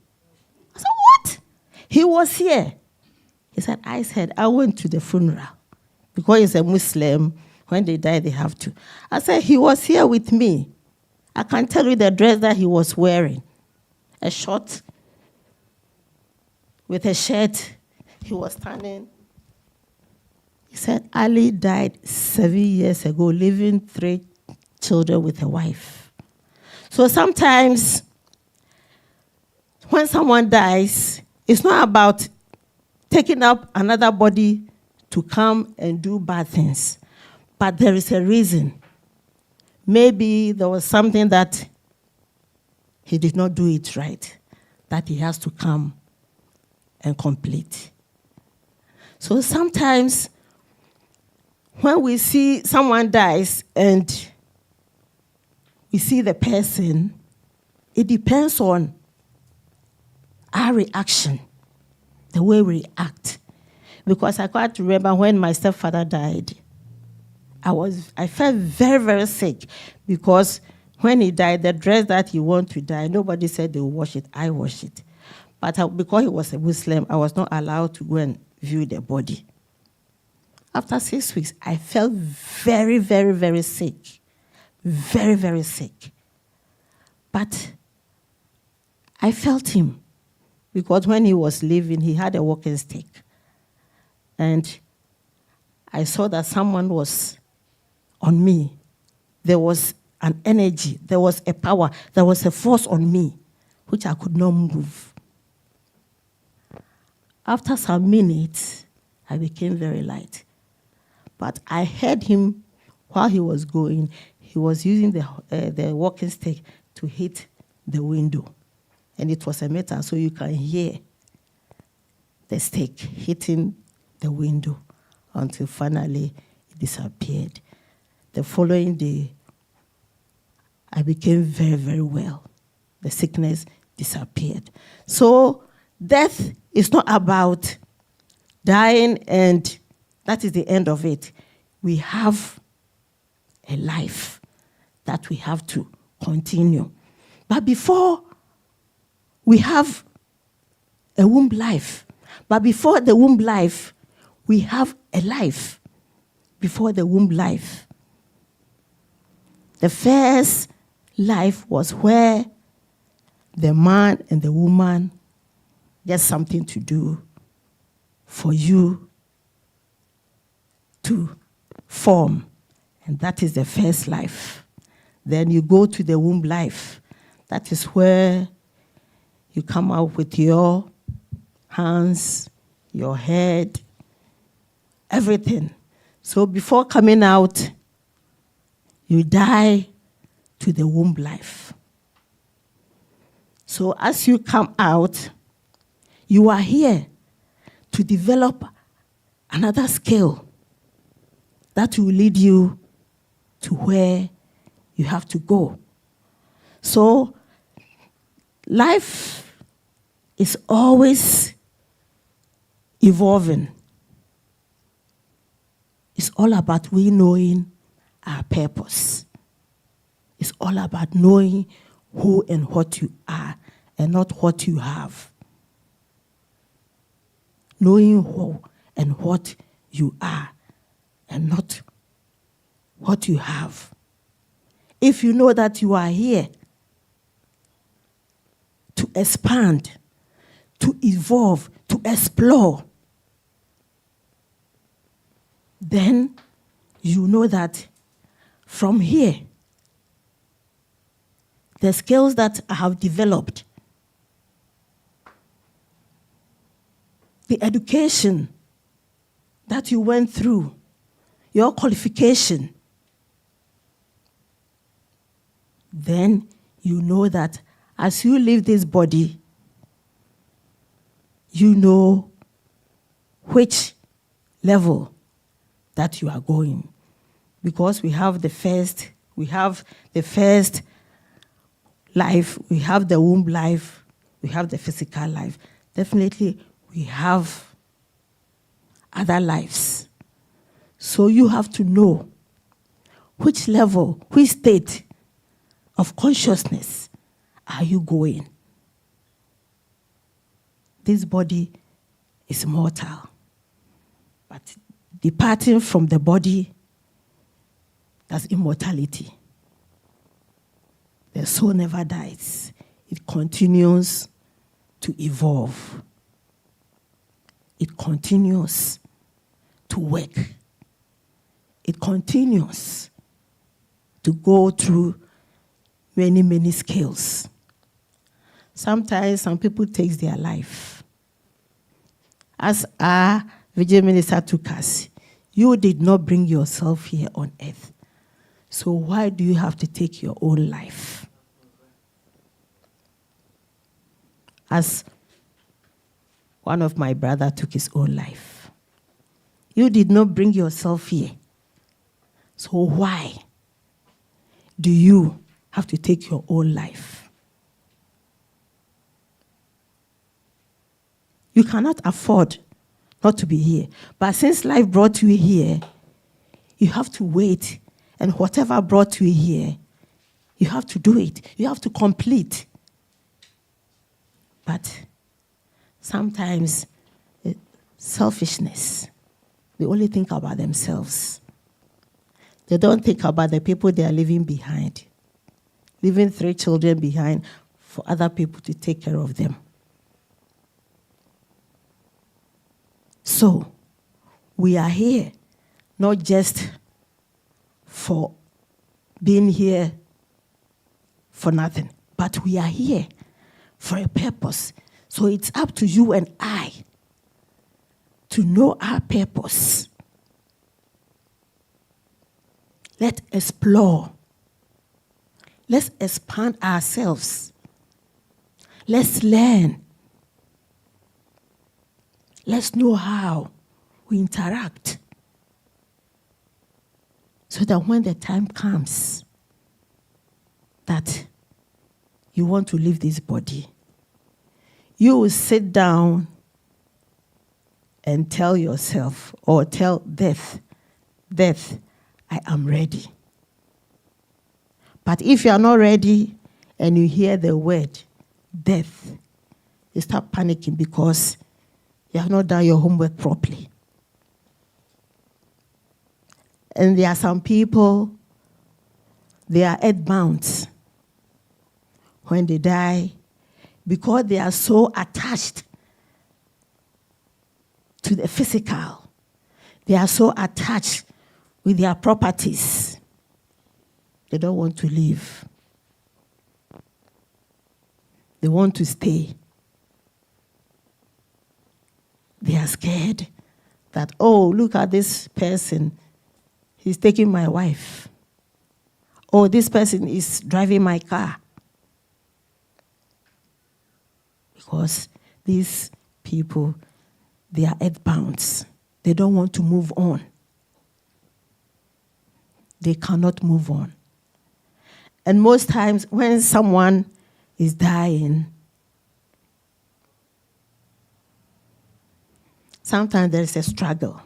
I said, what? He was here. He said, I went to the funeral. Because he's a Muslim, when they die, they have to. I said, he was here with me. I can tell you the dress that he was wearing. A short with a shirt. He was standing. He said, Ali died 7 years ago, leaving 3 children with a wife. So sometimes, when someone dies, it's not about taking up another body to come and do bad things. But there is a reason. Maybe there was something that he did not do it right, that he has to come and complete. So sometimes, when we see someone dies and we see the person, it depends on our reaction, the way we react. Because I quite remember when my stepfather died, I felt very, very sick, because when he died, the dress that he wanted to die, nobody said they would wash it. I washed it. But because he was a Muslim, I was not allowed to go and view the body. After 6 weeks, I felt very, very, very sick. Very, very sick. But I felt him, because when he was leaving, he had a walking stick. And I saw that someone was on me. There was an energy, there was a power, there was a force on me, which I could not move. After some minutes, I became very light. But I heard him while he was going. He was using the walking stick to hit the window. And it was a metal, so you can hear the stick hitting the window until finally it disappeared. The following day, I became very, very well. The sickness disappeared. So death is not about dying and that is the end of it. We have a life that we have to continue. But before we have a womb life, but before the womb life, we have a life. Before the womb life. The first life was where the man and the woman get something to do for you to form. And that is the first life. Then you go to the womb life. That is where you come out with your hands, your head, everything. So before coming out, you die to the womb life. So as you come out, you are here to develop another skill that will lead you to where you have to go. So life is always evolving. It's all about we knowing our purpose. It's all about knowing who and what you are and not what you have. Knowing who and what you are and not what you have. If you know that you are here to expand, to evolve, to explore, then you know that from here, the skills that I have developed, the education that you went through, your qualification, then you know that as you leave this body, you know which level that you are going. Because we have the first life, we have the womb life, we have the physical life. Definitely, we have other lives. So you have to know which level, which state of consciousness are you going. This body is mortal, but departing from the body, that's immortality. The soul never dies. It continues to evolve. It continues to work. It continues to go through many, many scales. Sometimes some people take their life. As our Virgin Minister took us, you did not bring yourself here on earth. So why do you have to take your own life? As one of my brothers took his own life. You did not bring yourself here. So why do you have to take your own life? You cannot afford not to be here. But since life brought you here, you have to wait. And whatever brought you here, you have to do it. You have to complete. But sometimes, selfishness, they only think about themselves. They don't think about the people they are leaving behind. Leaving 3 children behind for other people to take care of them. So, we are here not just for being here for nothing, but we are here for a purpose. So it's up to you and I to know our purpose. Let's explore. Let's expand ourselves. Let's learn. Let's know how we interact. So that when the time comes that you want to leave this body, you will sit down and tell yourself, or tell death, I am ready. But if you are not ready and you hear the word death, you start panicking because you have not done your homework properly. And there are some people, they are earthbound when they die because they are so attached to the physical. They are so attached with their properties. They don't want to leave. They want to stay. They are scared that, oh, look at this person. He's taking my wife. Oh, this person is driving my car. Because these people, they are earthbound. They don't want to move on. They cannot move on. And most times when someone is dying, sometimes there is a struggle.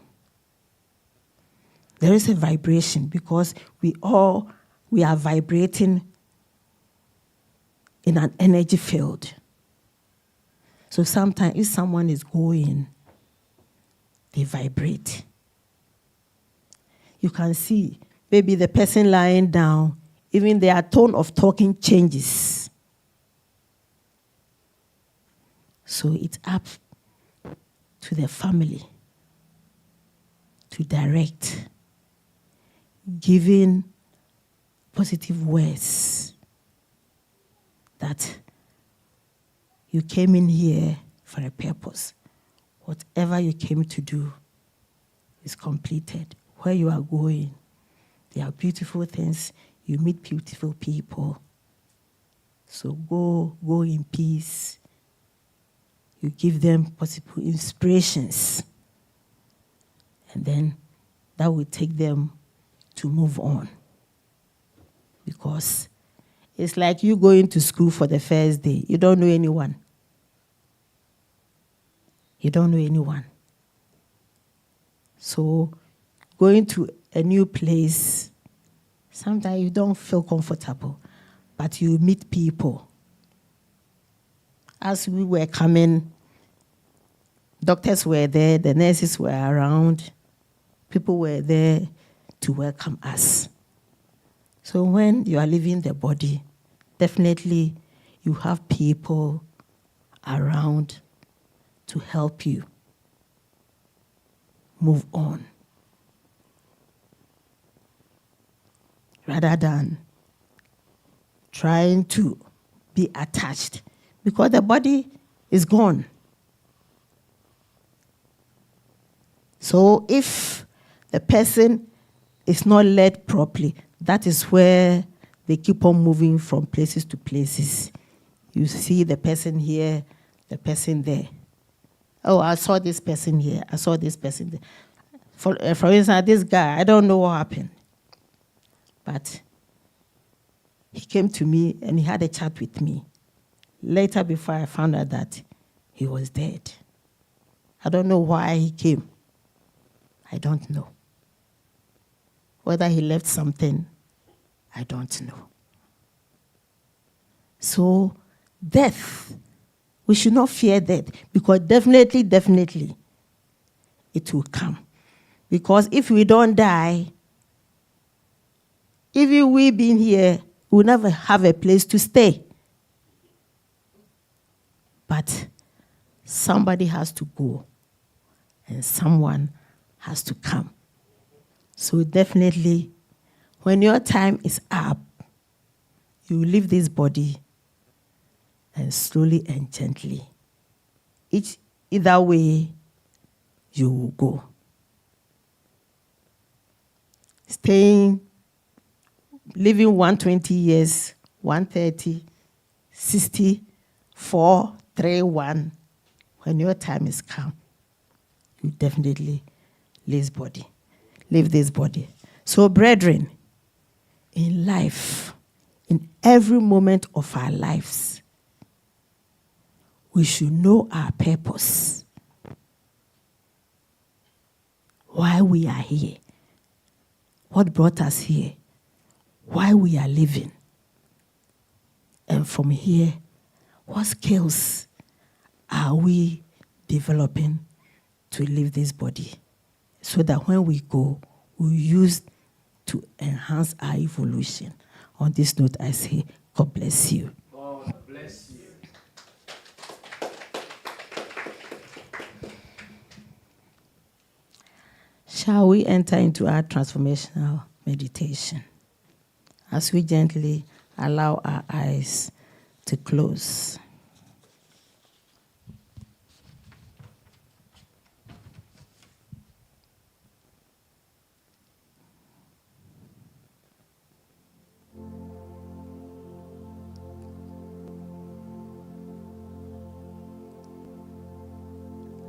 There is a vibration because we are vibrating in an energy field. So sometimes if someone is going, they vibrate. You can see maybe the person lying down, even their tone of talking changes. So it's up to the family to direct, giving positive words that you came in here for a purpose. Whatever you came to do is completed. Where you are going, there are beautiful things. You meet beautiful people. So go in peace. You give them possible inspirations. And then that will take them to move on. Because it's like you going to school for the first day. You don't know anyone. You don't know anyone. So going to a new place, sometimes you don't feel comfortable, but you meet people. As we were coming, doctors were there, the nurses were around, people were there to welcome us. So when you are leaving the body, definitely you have people around to help you move on. Rather than trying to be attached, because the body is gone. So if the person is not led properly, that is where they keep on moving from places to places. You see the person here, the person there. Oh, I saw this person here. I saw this person there. For instance, this guy, I don't know what happened. But he came to me and he had a chat with me. Later, before I found out that he was dead. I don't know why he came. I don't know. Whether he left something, I don't know. So, death, we should not fear death, because definitely, it will come. Because if we don't die, even we being here, we'll never have a place to stay. But somebody has to go, and someone has to come. So definitely, when your time is up, you leave this body, and slowly and gently, either way, you will go. Living 120 years, 130, 60, 4, 3, 1, when your time is come, you definitely leave this body. So, brethren, in life, in every moment of our lives, we should know our purpose. Why we are here. What brought us here. Why we are living. And from here, what skills are we developing to leave this body so that when we go, we use to enhance our evolution? On this note, I say, God bless you. God bless you. Shall we enter into our transformational meditation as we gently allow our eyes to close?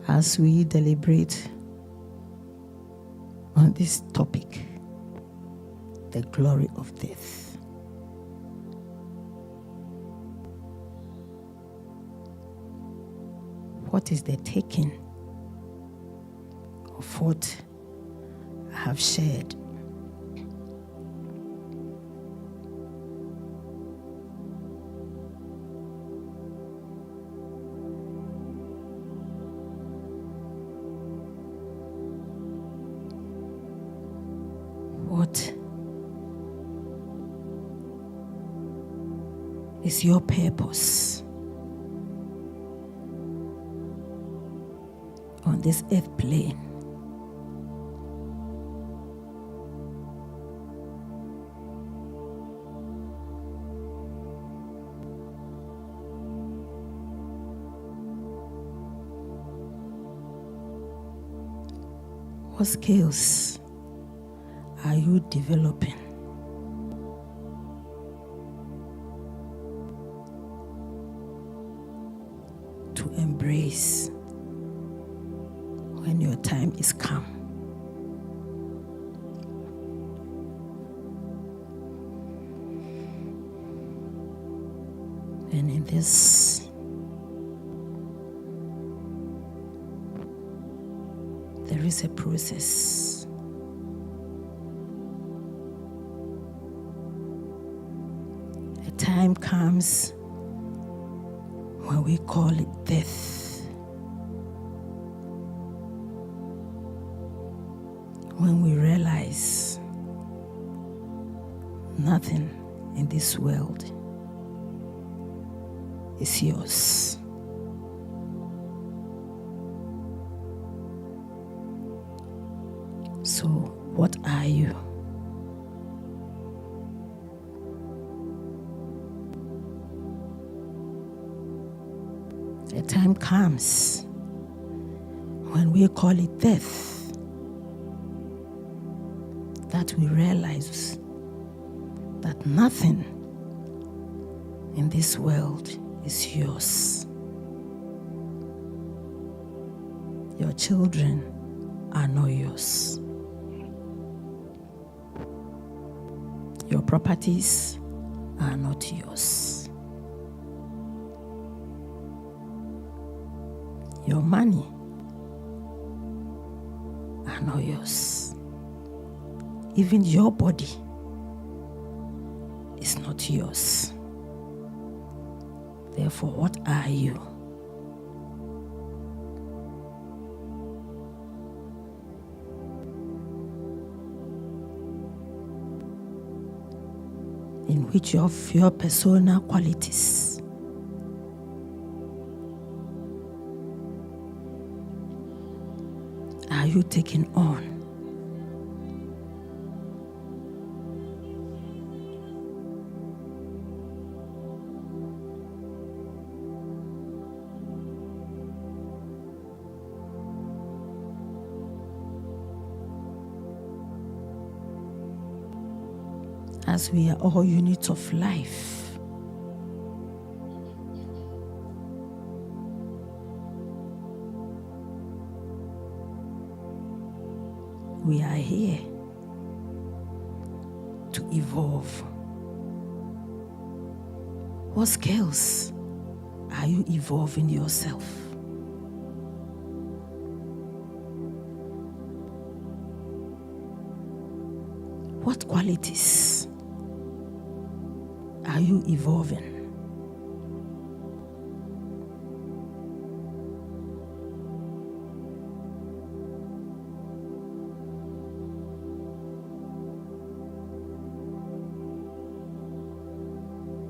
As we deliberate on this topic, the glory of death. What is the taking of what I have shared? What is your purpose on this earth plane? What skills are you developing to embrace when your time is come? And in this, there is a process. Time comes when we call it death, when we realize nothing in this world is yours. So, what are you? A time comes when we call it death that we realize that nothing in this world is yours. Your children are not yours. Your properties are not yours. Your money are not yours. Even your body is not yours. Therefore, what are you? In which of your personal qualities are you taking on? As we are all units of life, we are here to evolve. What skills are you evolving yourself? What qualities are you evolving?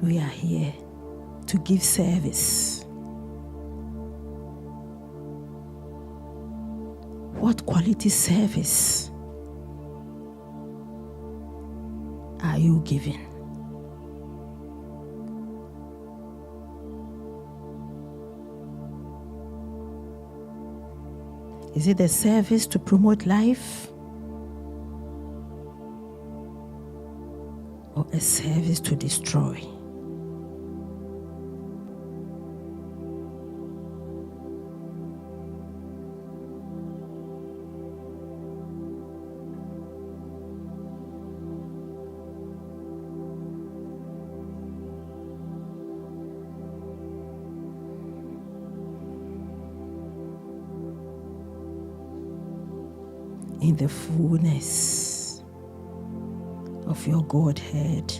We are here to give service. What quality service are you giving? Is it a service to promote life? Or a service to destroy? In the fullness of your Godhead,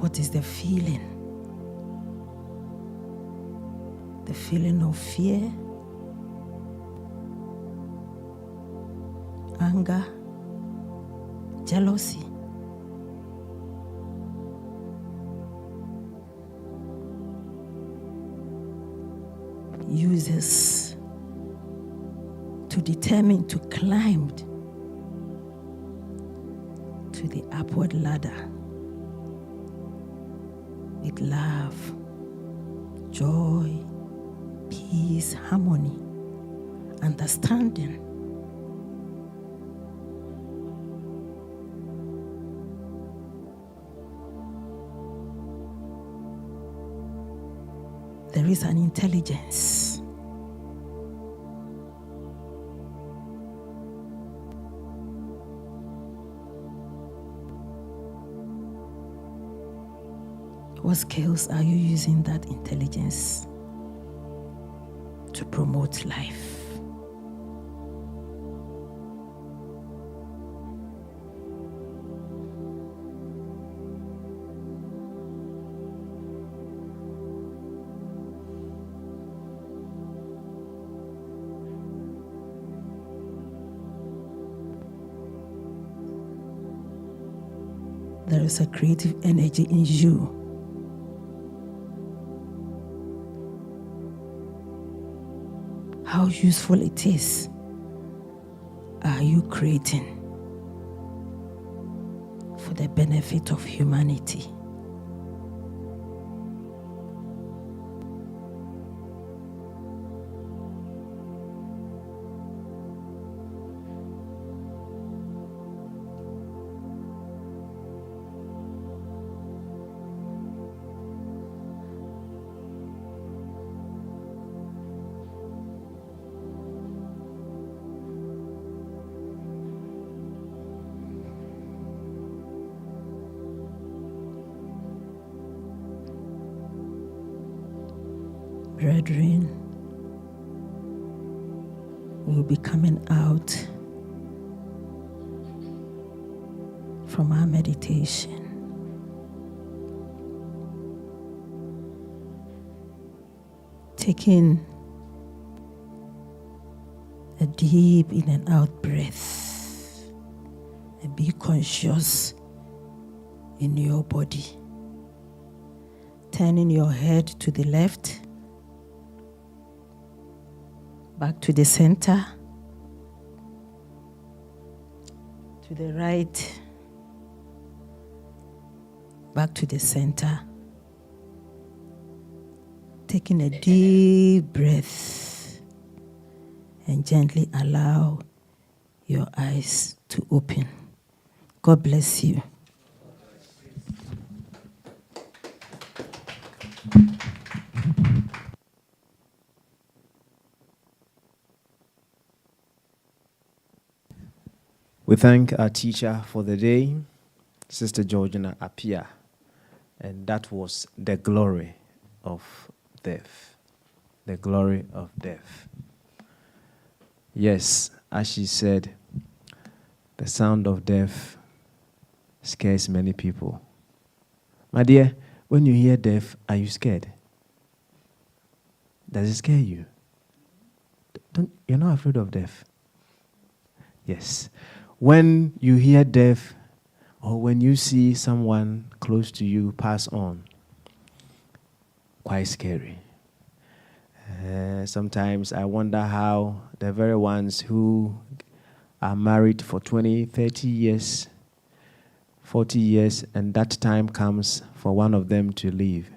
what is the feeling? The feeling of fear, anger, jealousy. Uses to determine to climb to the upward ladder with love, joy, peace, harmony, understanding. There is an intelligence. What skills are you using that intelligence to promote life? There is a creative energy in you. How useful it is are you creating for the benefit of humanity? Brethren, we'll be coming out from our meditation. Taking a deep in and out breath and be conscious in your body. Turning your head to the left, back to the center, to the right, back to the center. Taking a deep breath and gently allow your eyes to open. God bless you. We thank our teacher for the day, Sister Georgina Appiah, and that was the glory of death. The glory of death. Yes, as she said, the sound of death scares many people. My dear, when you hear death, are you scared? Does it scare you? You're not afraid of death. Yes. When you hear death or when you see someone close to you pass on, quite scary. Sometimes I wonder how the very ones who are married for 20, 30 years, 40 years, and that time comes for one of them to leave.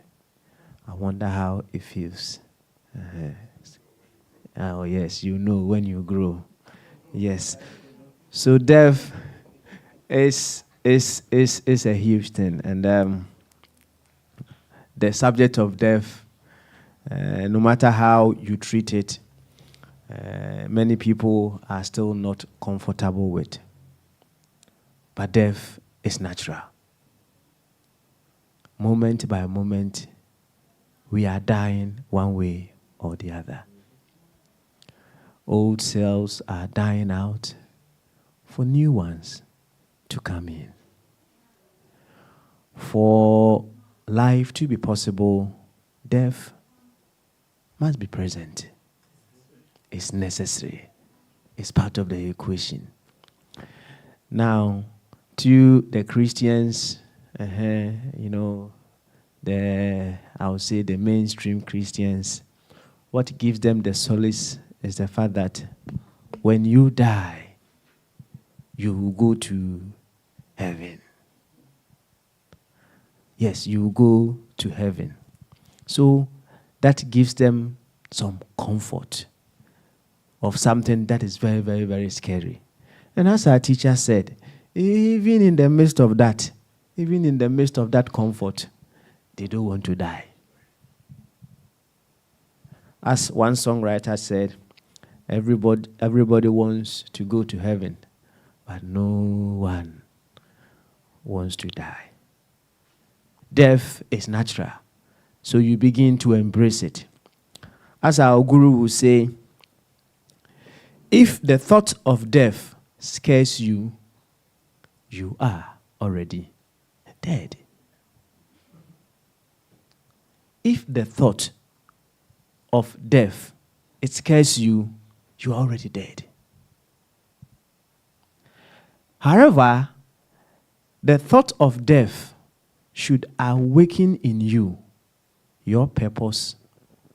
I wonder how it feels. Oh, yes, you know when you grow. Yes. So death is a huge thing. And the subject of death, no matter how you treat it, many people are still not comfortable with. But death is natural. Moment by moment, we are dying one way or the other. Old cells are dying out for new ones to come in. For life to be possible, death must be present. It's necessary. It's part of the equation. Now, to the Christians, I would say the mainstream Christians, what gives them the solace is the fact that when you die, you will go to heaven. Yes, you will go to heaven. So that gives them some comfort of something that is very, very, very scary. And as our teacher said, even in the midst of that comfort, they don't want to die. As one songwriter said, everybody wants to go to heaven, but no one wants to die. Death is natural, so you begin to embrace it. As our guru will say, if the thought of death scares you, you are already dead. If the thought of death, it scares you, you are already dead. However, the thought of death should awaken in you your purpose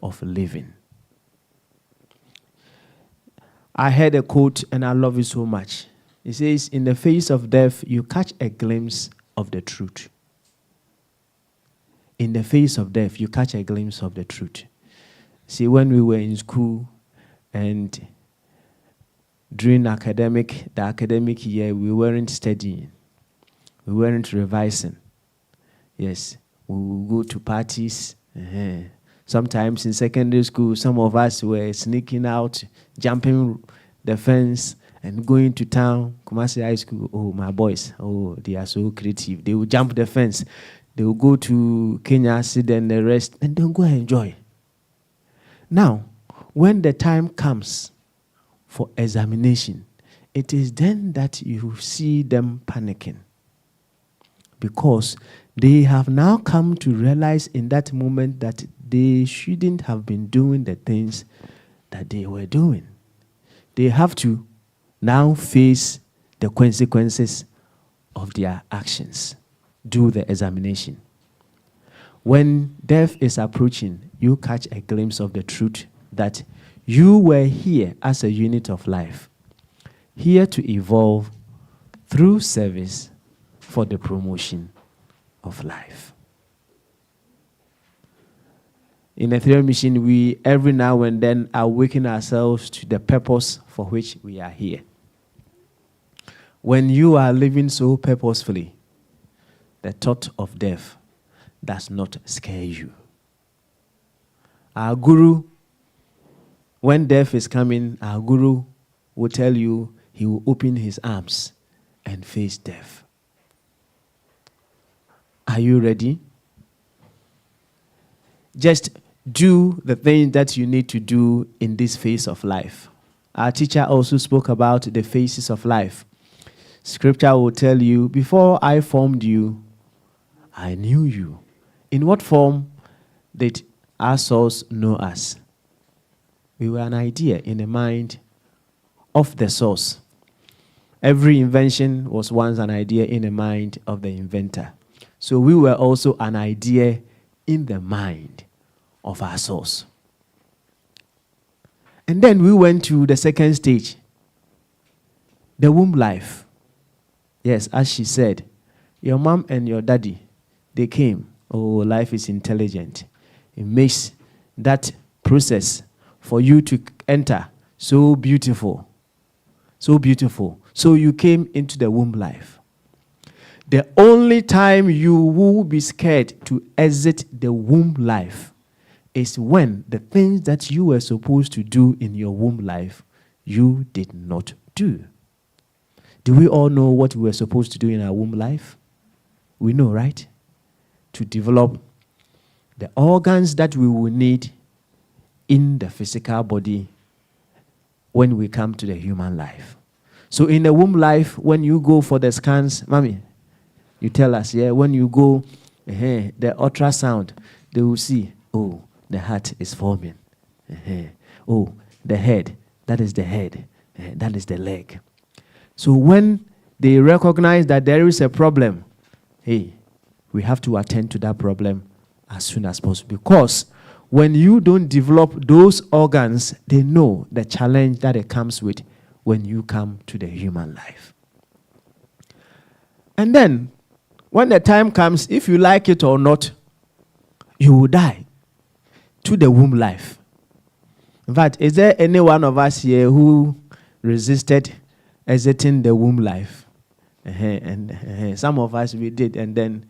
of living. I heard a quote and I love it so much. It says, in the face of death, you catch a glimpse of the truth. In the face of death, you catch a glimpse of the truth. See, when we were in school and during the academic year, we weren't studying. We weren't revising. Yes, we would go to parties. Sometimes in secondary school, some of us were sneaking out, jumping the fence, and going to town, Kumasi High School. Oh, my boys, they are so creative. They will jump the fence. They will go to Kenya, sit and the rest, and then go and enjoy. Now, when the time comes for examination, it is then that you see them panicking. Because they have now come to realize in that moment that they shouldn't have been doing the things that they were doing. They have to now face the consequences of their actions. Do the examination. When death is approaching, you catch a glimpse of the truth that you were here as a unit of life, here to evolve through service for the promotion of life. In a Ethereum mission, we every now and then awaken ourselves to the purpose for which we are here. When you are living so purposefully, the thought of death does not scare you. Our guru, when death is coming, our guru will tell you he will open his arms and face death. Are you ready? Just do the thing that you need to do in this phase of life. Our teacher also spoke about the phases of life. Scripture will tell you, before I formed you, I knew you. In what form did our source know us? We were an idea in the mind of the source. Every invention was once an idea in the mind of the inventor. So we were also an idea in the mind of our source. And then we went to the second stage, the womb life. Yes, as she said, your mom and your daddy, they came. Oh, life is intelligent. It makes that process for you to enter so beautiful. So beautiful. So you came into the womb life. The only time you will be scared to exit the womb life is when the things that you were supposed to do in your womb life, you did not do. Do we all know what we were supposed to do in our womb life? We know, right? To develop the organs that we will need in the physical body when we come to the human life. So in the womb life, when you go for the scans, mommy, you tell us, yeah, when you go, the ultrasound, they will see, oh, the heart is forming. Oh, the head, that is the head, that is the leg. So when they recognize that there is a problem, hey, we have to attend to that problem as soon as possible. Because when you don't develop those organs, they know the challenge that it comes with when you come to the human life. And then, when the time comes, if you like it or not, you will die to the womb life. In fact, is there any one of us here who resisted exiting the womb life? Some of us, we did, and then,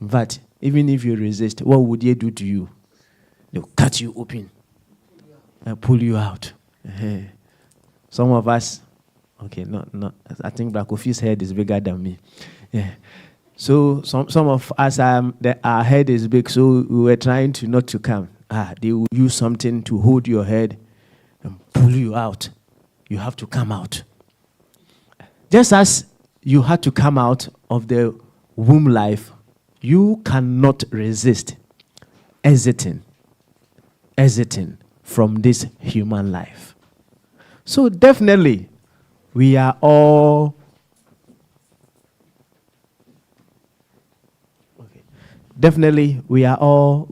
in fact, even if you resist, what would they do to you? They'll cut you open and pull you out. Some of us, okay, no, I think Brakofi's head is bigger than me. Yeah. So some of us, our head is big, so we were trying to not to come. They will use something to hold your head and pull you out. You have to come out. Just as you had to come out of the womb life, you cannot resist exiting from this human life. So definitely, we are all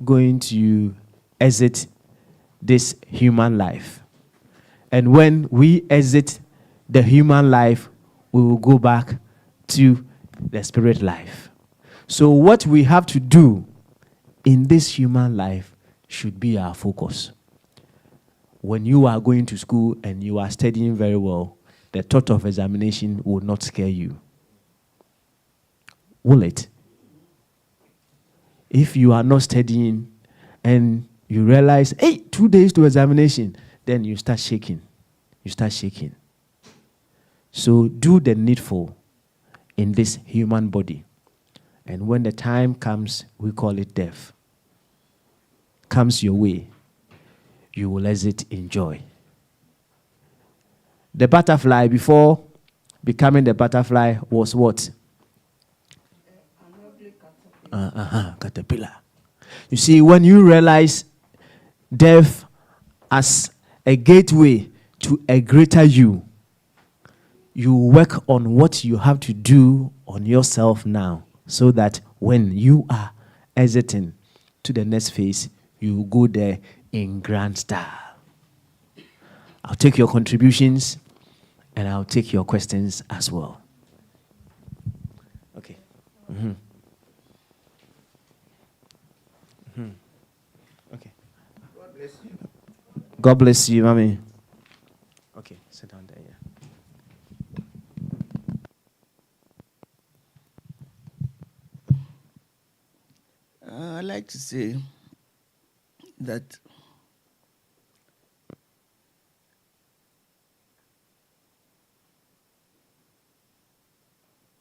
going to exit this human life. And when we exit the human life, we will go back to the spirit life. So what we have to do in this human life should be our focus. When you are going to school and you are studying very well, the thought of examination will not scare you. Will it? If you are not studying and you realize, hey, 2 days to examination, then you start shaking. So do the needful in this human body. And when the time comes, we call it death, comes your way, you will exit in joy. The butterfly, before becoming the butterfly, was what? Caterpillar. You see, when you realize death as a gateway to a greater you, you work on what you have to do on yourself now, so that when you are exiting to the next phase, you go there in grand style. I'll take your contributions and I'll take your questions as well. Okay. Mm-hmm. Mm-hmm. Okay. God bless you. God bless you, mommy. Okay, sit down there. Yeah. I like to say that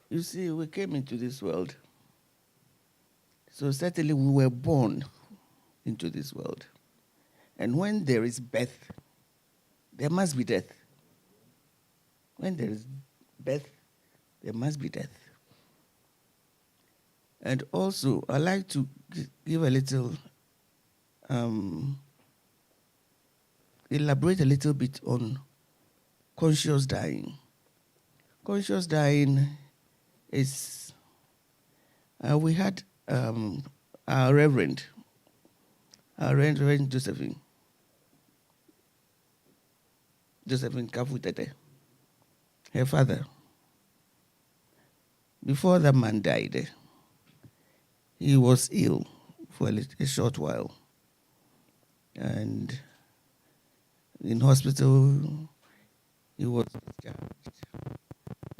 you see, we came into this world. So certainly we were born into this world. And when there is birth, there must be death. When there is birth, there must be death. And also, I like to give a little, elaborate a little bit on conscious dying. conscious dying is, we had our Reverend Josephine Kafutete, her father. Before that man died, he was ill for a short while. And in hospital, he was discharged.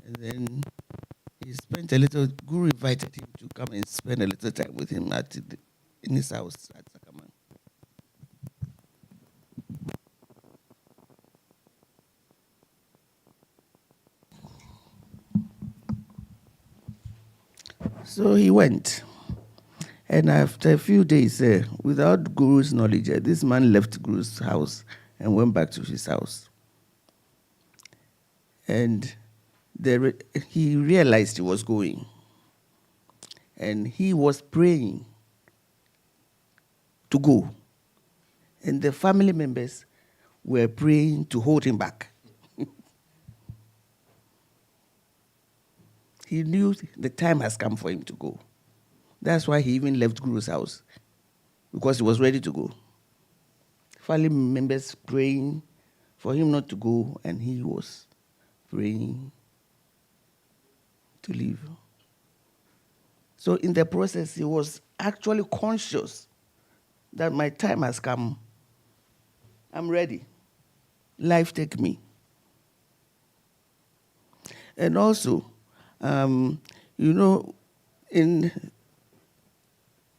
And then he spent a little, Guru invited him to come and spend a little time with him in his house at Sakaman. So he went. And after a few days, without Guru's knowledge, this man left Guru's house and went back to his house. And he realized he was going. And he was praying to go. And the family members were praying to hold him back. He knew the time has come for him to go. That's why he even left Guru's house, because he was ready to go. Family members praying for him not to go, and he was praying to leave. So in the process, he was actually conscious that my time has come. I'm ready. Life take me. And also,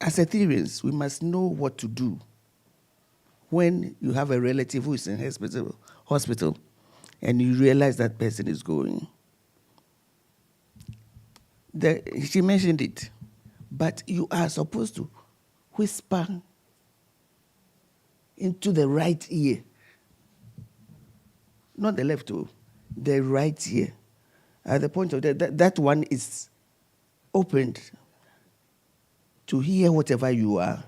as Ethereans, we must know what to do when you have a relative who is in hospital and you realize that person is going. She mentioned it, but you are supposed to whisper into the right ear, not the left, the right ear. At the point of that one is opened to hear whatever you are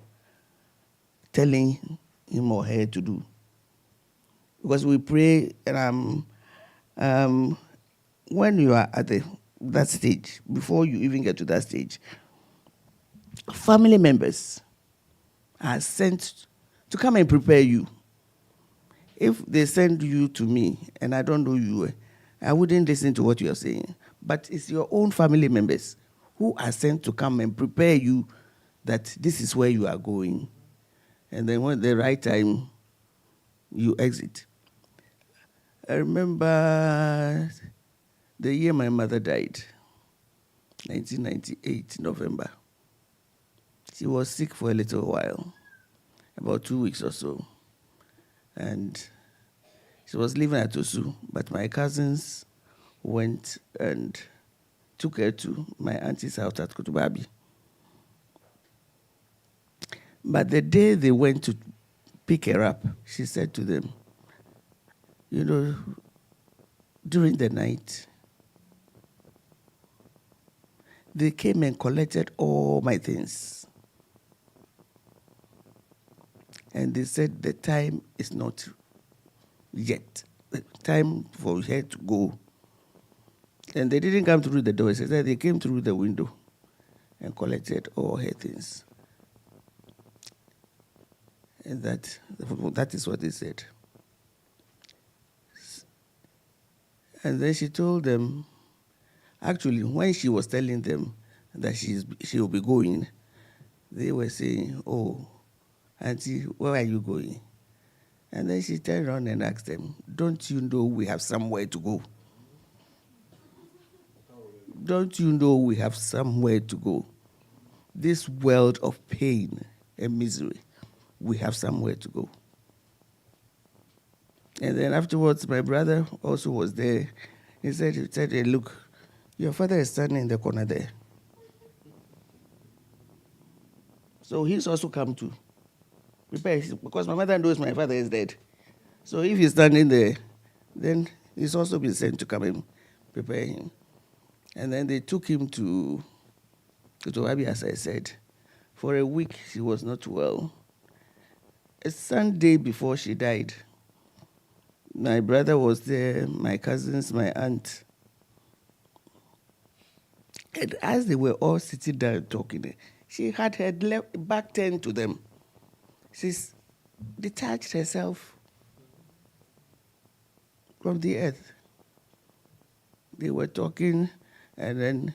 telling him or her to do. Because we pray, and when you are at that stage, before you even get to that stage, family members are sent to come and prepare you. If they send you to me and I don't know you, I wouldn't listen to what you are saying. But it's your own family members who are sent to come and prepare you that this is where you are going. And then when the right time, you exit. I remember the year my mother died, 1998, November. She was sick for a little while, about 2 weeks or so. And she was living at Osu, but my cousins went and took her to my auntie's house at Kutubabi. But the day they went to pick her up, she said to them, during the night, they came and collected all my things. And they said the time is not yet. The time for her to go. And they didn't come through the door. They said they came through the window and collected all her things. And that is what they said. And then she told them, actually, when she was telling them that she will be going, they were saying, "Oh, Auntie, where are you going?" And then she turned around and asked them, "Don't you know we have somewhere to go? Don't you know we have somewhere to go? This world of pain and misery, we have somewhere to go." And then afterwards, my brother also was there. He said, "Hey, look, your father is standing in the corner there." So he's also come to prepare, because my mother knows my father is dead. So if he's standing there, then he's also been sent to come and prepare him. And then they took him to Towabi, as I said. For a week, she was not well. A Sunday before she died, my brother was there, my cousins, my aunt. And as they were all sitting down talking, she had her back turned to them. She's detached herself from the earth. They were talking, and then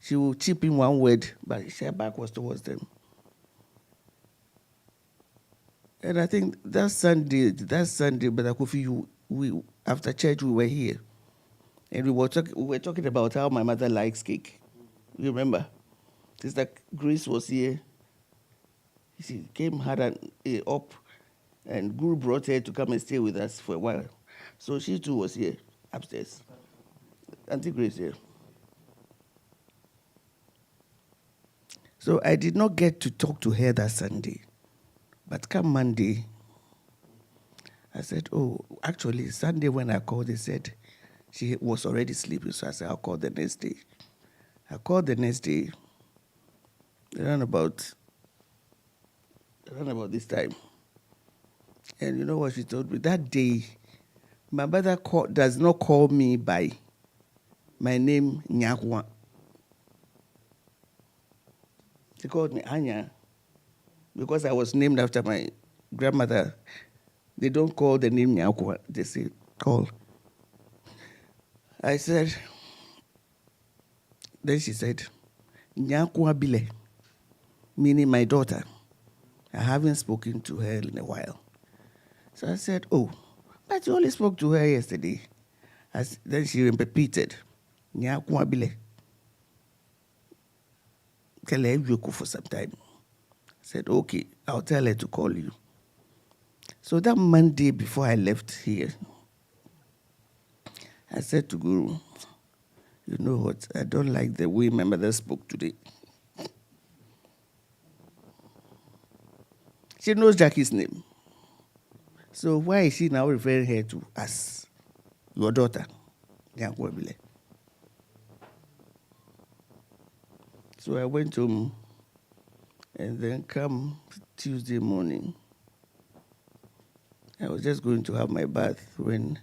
she would chip in one word, but her back was towards them. And I think that Sunday, Brother Kofi, we after church we were here, and we were talking about how my mother likes cake. You remember? Sister Grace was here. She came hard and up, and Guru brought her to come and stay with us for a while. So she too was here upstairs. Auntie Grace here. So I did not get to talk to her that Sunday. But come Monday, I said, oh, actually, Sunday when I called, they said she was already sleeping. So I said, I'll call the next day. I called the next day, around about this time. And you know what she told me? That day, my mother does not call me by my name, Nyakwa. She called me Anya. Because I was named after my grandmother, they don't call the name Nyakwa, they say call. I said, then she said, Nyakwa Bile, meaning my daughter. I haven't spoken to her in a while. So I said, oh, but you only spoke to her yesterday. Then she repeated, Nyakwa Bile. Tell her you go for some time. I said, okay, I'll tell her to call you. So that Monday before I left here, I said to Guru, you know what, I don't like the way my mother spoke today. She knows Jackie's name. So why is she now referring her to us, your daughter? So I went home, and then come Tuesday morning, I was just going to have my bath when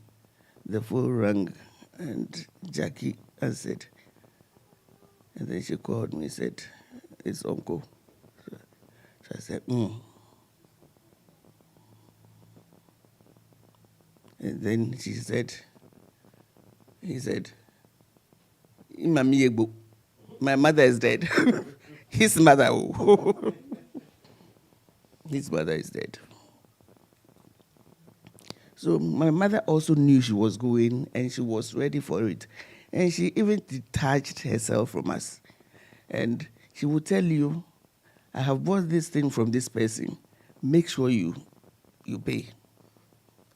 the phone rang and Jackie answered. And then she called me and said, it's Uncle. So I said, And then he said, Imami Egbo, my mother is dead. His mother, his mother is dead. So my mother also knew she was going, and she was ready for it. And she even detached herself from us. And she would tell you, I have bought this thing from this person. Make sure you pay.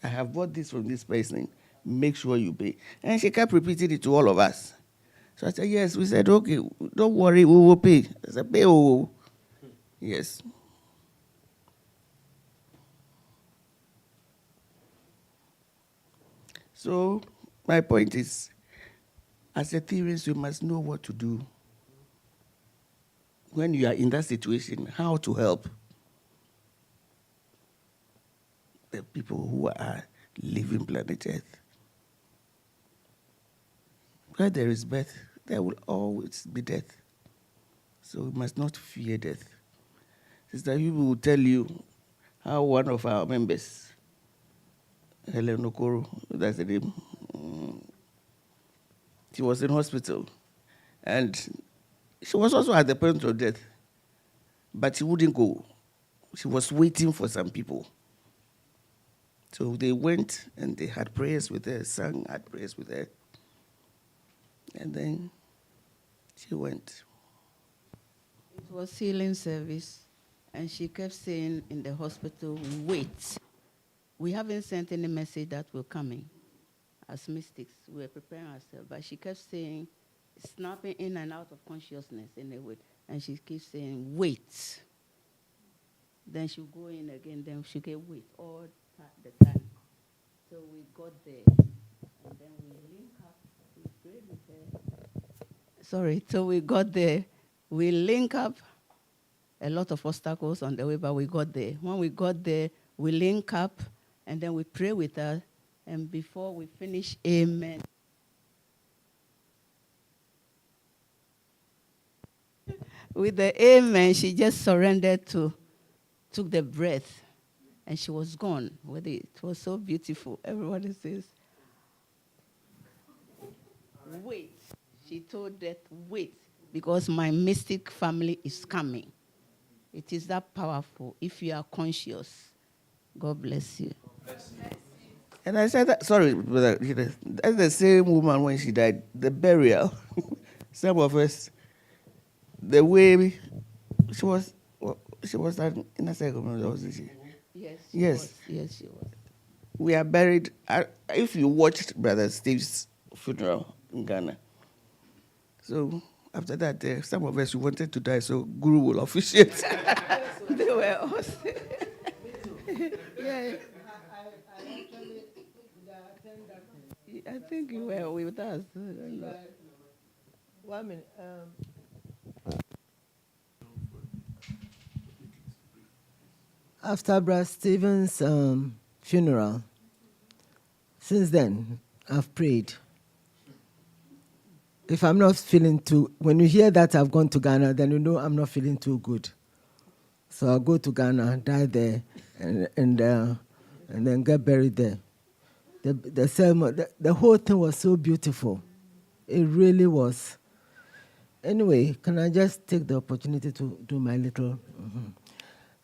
I have bought this from this person. Make sure you pay. And she kept repeating it to all of us. So I said, yes. We said, okay, don't worry, we will pay. I said, pay. Oh. Yes. So my point is, as a theorist, you must know what to do when you are in that situation, how to help the people who are living planet Earth. Where there is birth, there will always be death. So we must not fear death. Sister Yubi will tell you how one of our members, Helen Okoro, that's the name, she was in hospital. And she was also at the point of death. But she wouldn't go. She was waiting for some people. So they went and they had prayers with her, had prayers with her. And then she went. It was healing service, and she kept saying in the hospital, wait. We haven't sent any message that we're coming. As mystics, we were preparing ourselves, but she kept saying, snapping in and out of consciousness in a way, and she keeps saying, wait. Then she'll go in again, then she'll get wait all the time. So we got there, and then we link up, we prayed with her. Sorry, so we got there, we link up, a lot of obstacles on the way, but we got there. When we got there, we link up, and then we pray with her, and before we finish, amen. with the amen, she just surrendered took the breath, and she was gone with it. It was so beautiful. Everybody says, wait. She told death, wait, because my mystic family is coming. It is that powerful. If you are conscious, God bless you. And I said, that, sorry, brother, that's the same woman when she died, the burial. Some of us, the way she was an inner circle, wasn't she? Yes. Yes. Yes, she was. We are buried. If you watched Brother Steve's funeral in Ghana, so after that, some of us we wanted to die, so Guru will officiate. They were awesome. Yeah. I think you were with us. 1 minute. After Brother Stephen's funeral, since then, I've prayed. If I'm not feeling when you hear that I've gone to Ghana, then you know I'm not feeling too good. So I'll go to Ghana, die there, and then get buried there. The ceremony, the whole thing was so beautiful. It really was. Anyway, can I just take the opportunity to do my little?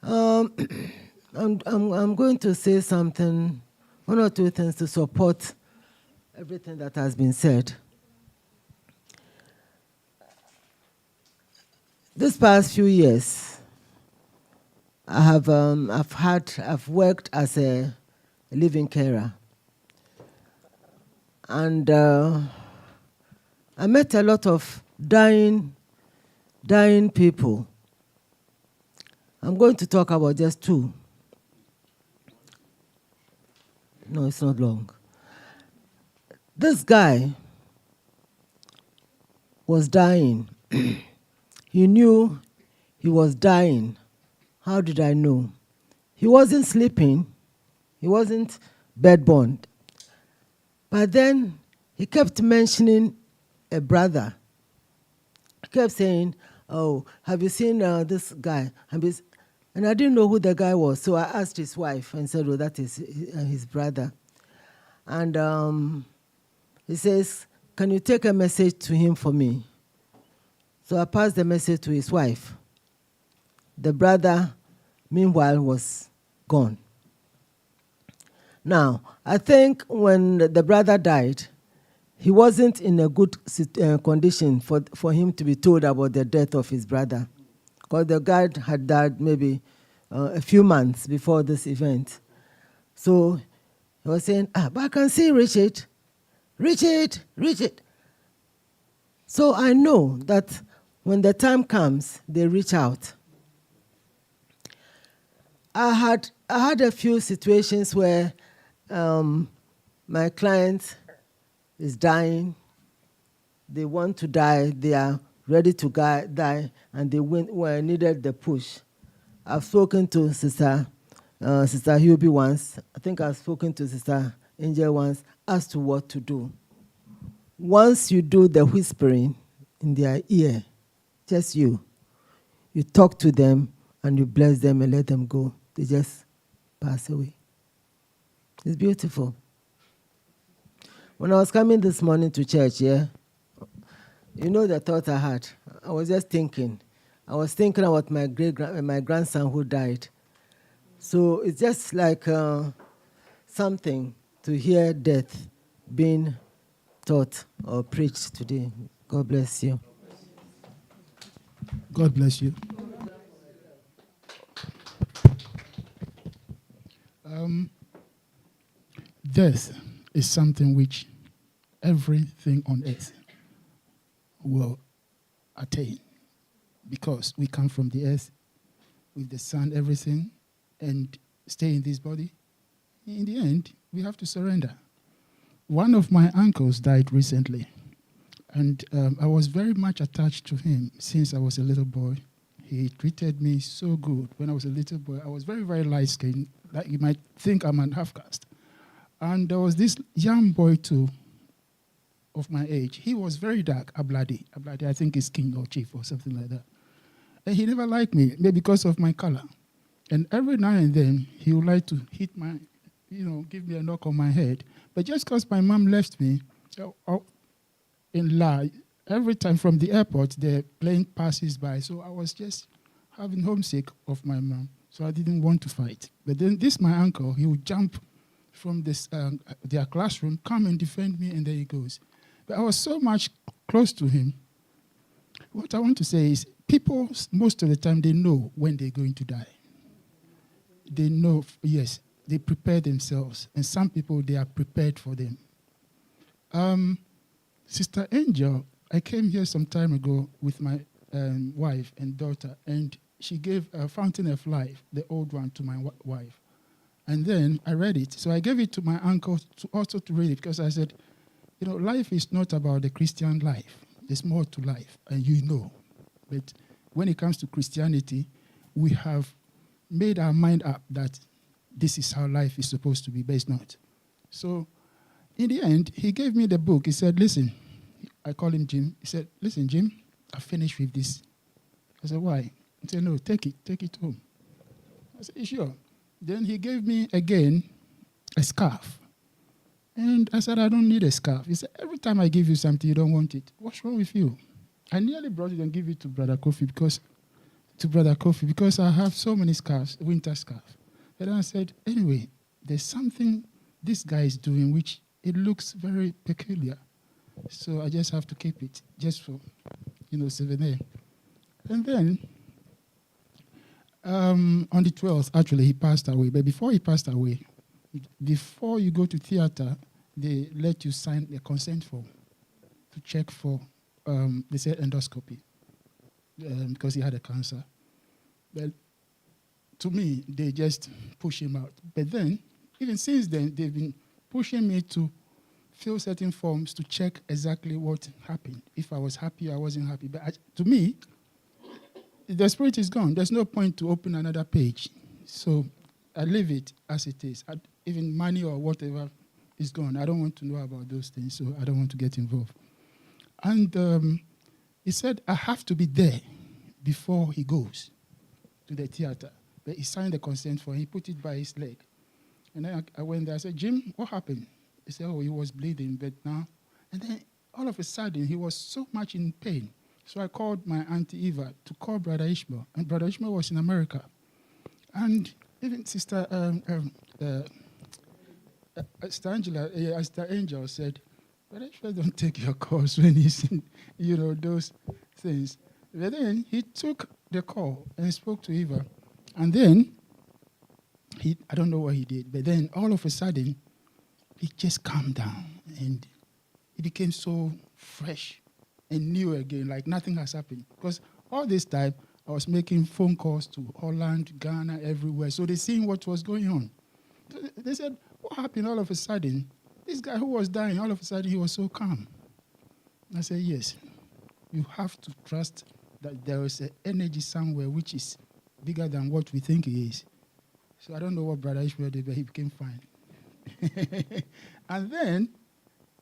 I'm going to say something, one or two things to support everything that has been said. This past few years, I've worked as a living carer, and I met a lot of dying people. I'm going to talk about just two. No, it's not long. This guy was dying. He knew he was dying. How did I know? He wasn't sleeping. He wasn't bedbound. But then he kept mentioning a brother. He kept saying, oh, have you seen this guy? And I didn't know who the guy was, so I asked his wife and said, oh, that is his brother. And he says, can you take a message to him for me? So I passed the message to his wife. The brother, meanwhile, was gone. Now, I think when the brother died, he wasn't in a good condition for him to be told about the death of his brother, because the guy had died maybe a few months before this event. So he was saying, but I can see Richard. So I know that when the time comes, they reach out. I had a few situations where my client is dying. They want to die. They are ready to die, and they needed the push. I've spoken to Sister Hubie once. I think I've spoken to Sister Angel once as to what to do. Once you do the whispering in their ear, just you talk to them and you bless them and let them go. They just pass away. It's beautiful. When I was coming this morning to church, you know the thought I had. I was just thinking. I was thinking about my grandson who died. So it's just like something to hear death being taught or preached today. God bless you. God bless you. Death is something which everything on earth will attain, because we come from the earth with the sun, everything, and stay in this body. In the end, we have to surrender. One of my uncles died recently, and I was very much attached to him since I was a little boy. He treated me so good when I was a little boy. I was very, very light-skinned. Like you might think I'm an half-caste. And there was this young boy too, of my age. He was very dark, Abladi. Abladi, I think, is king or chief or something like that. And he never liked me, maybe because of my color. And every now and then, he would like to hit my, give me a knock on my head. But just because my mom left me in La, every time from the airport, the plane passes by. So I was just having homesick of my mom. So I didn't want to fight. But then my uncle, he would jump from their classroom, come and defend me, and there he goes. But I was so much close to him. What I want to say is, people, most of the time, they know when they're going to die. They know, yes, they prepare themselves. And some people, they are prepared for them. Sister Angel, I came here some time ago with my wife and daughter, and she gave a Fountain of Life, the old one, to my wife. And then I read it. So I gave it to my uncle to read it, because I said, life is not about the Christian life. There's more to life, and But when it comes to Christianity, we have made our mind up that this is how life is supposed to be, but it's not. So in the end, he gave me the book. He said, listen, I call him Jim. He said, listen, Jim, I finished with this. I said, why? He said, no, take it home. I said, sure. Then he gave me again a scarf. And I said, I don't need a scarf. He said, every time I give you something, you don't want it. What's wrong with you? I nearly brought it and give it to Brother Kofi because I have so many scarves, winter scarves. And I said, anyway, there's something this guy is doing which it looks very peculiar. So I just have to keep it, just for, souvenir. And then, on the 12th, actually, he passed away. But before he passed away, before you go to theater, they let you sign a consent form to check for, they said endoscopy, because he had a cancer. But to me, they just push him out. But then, even since then, they've been pushing me to fill certain forms to check exactly what happened. If I was happy, I wasn't happy. But to me, the spirit is gone. There's no point to open another page. So I leave it as it is. Even money or whatever is gone. I don't want to know about those things, so I don't want to get involved. And he said, I have to be there before he goes to the theater. But he signed the consent form. He put it by his leg. And then I went there. I said, Jim, what happened? He said, he was bleeding, but now. And then all of a sudden, he was so much in pain. So I called my Auntie Eva to call Brother Ishmael. And Brother Ishmael was in America. And even Sister Angel said, Brother Ishmael don't take your calls when he's in, those things. But then he took the call and spoke to Eva. And then, I don't know what he did, but then all of a sudden, he just calmed down. And he became so fresh and new again, like nothing has happened. Because all this time, I was making phone calls to Holland, Ghana, everywhere. So they seen what was going on. So they said, what happened all of a sudden? This guy who was dying, all of a sudden, he was so calm. I said, yes, you have to trust that there is an energy somewhere which is bigger than what we think it is. So I don't know what Brother Ishmael did, but he became fine. And then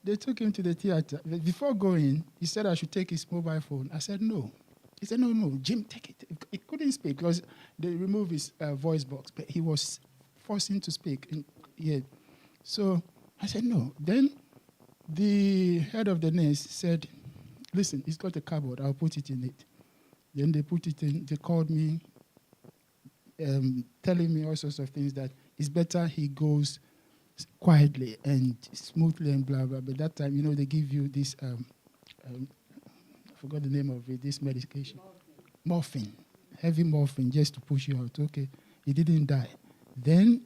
they took him to the theater. Before going, he said I should take his mobile phone. I said, no. He said, no, Jim, take it. He couldn't speak because they removed his voice box, but he was forcing to speak. So I said, no. Then the head of the nurse said, listen, he's got a cupboard. I'll put it in it. Then they put it in. They called me, telling me all sorts of things that it's better he goes quietly and smoothly and blah, blah. But that time, they give you this, I forgot the name of it, this medication. Morphine. Heavy morphine, just to push you out. Okay, he didn't die. Then,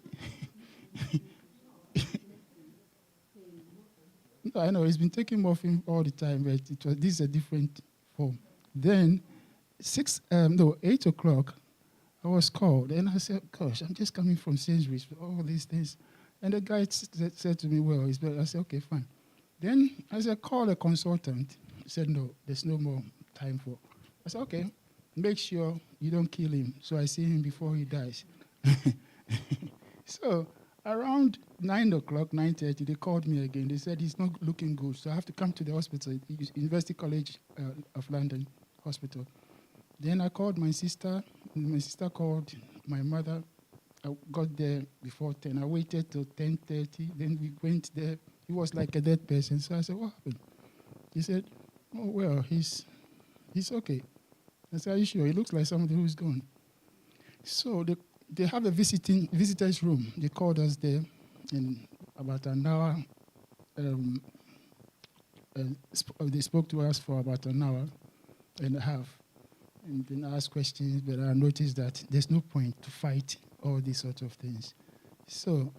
no, I know, he's been taking morphine all the time, but this is a different form. Then, 8 o'clock, I was called, and I said, gosh, I'm just coming from Sainsbury's for all these things. And the guy said to me, well, it's better. I said, okay, fine. Then I said, call a consultant. He said, no, there's no more time for. I said, okay, make sure you don't kill him. So I see him before he dies. So around 9 o'clock, 9:30, they called me again. They said he's not looking good, so I have to come to the hospital, University College of London Hospital. Then I called my sister. My sister called my mother. I got there before 10. I waited till 10:30. Then we went there. He was like a dead person. So I said, what happened? He said, oh, well, he's okay. I said, are you sure? He looks like somebody who's gone. So they have a visitors room. They called us there in about an hour. They spoke to us for about an hour and a half and then asked questions, but I noticed that there's no point to fight all these sorts of things. So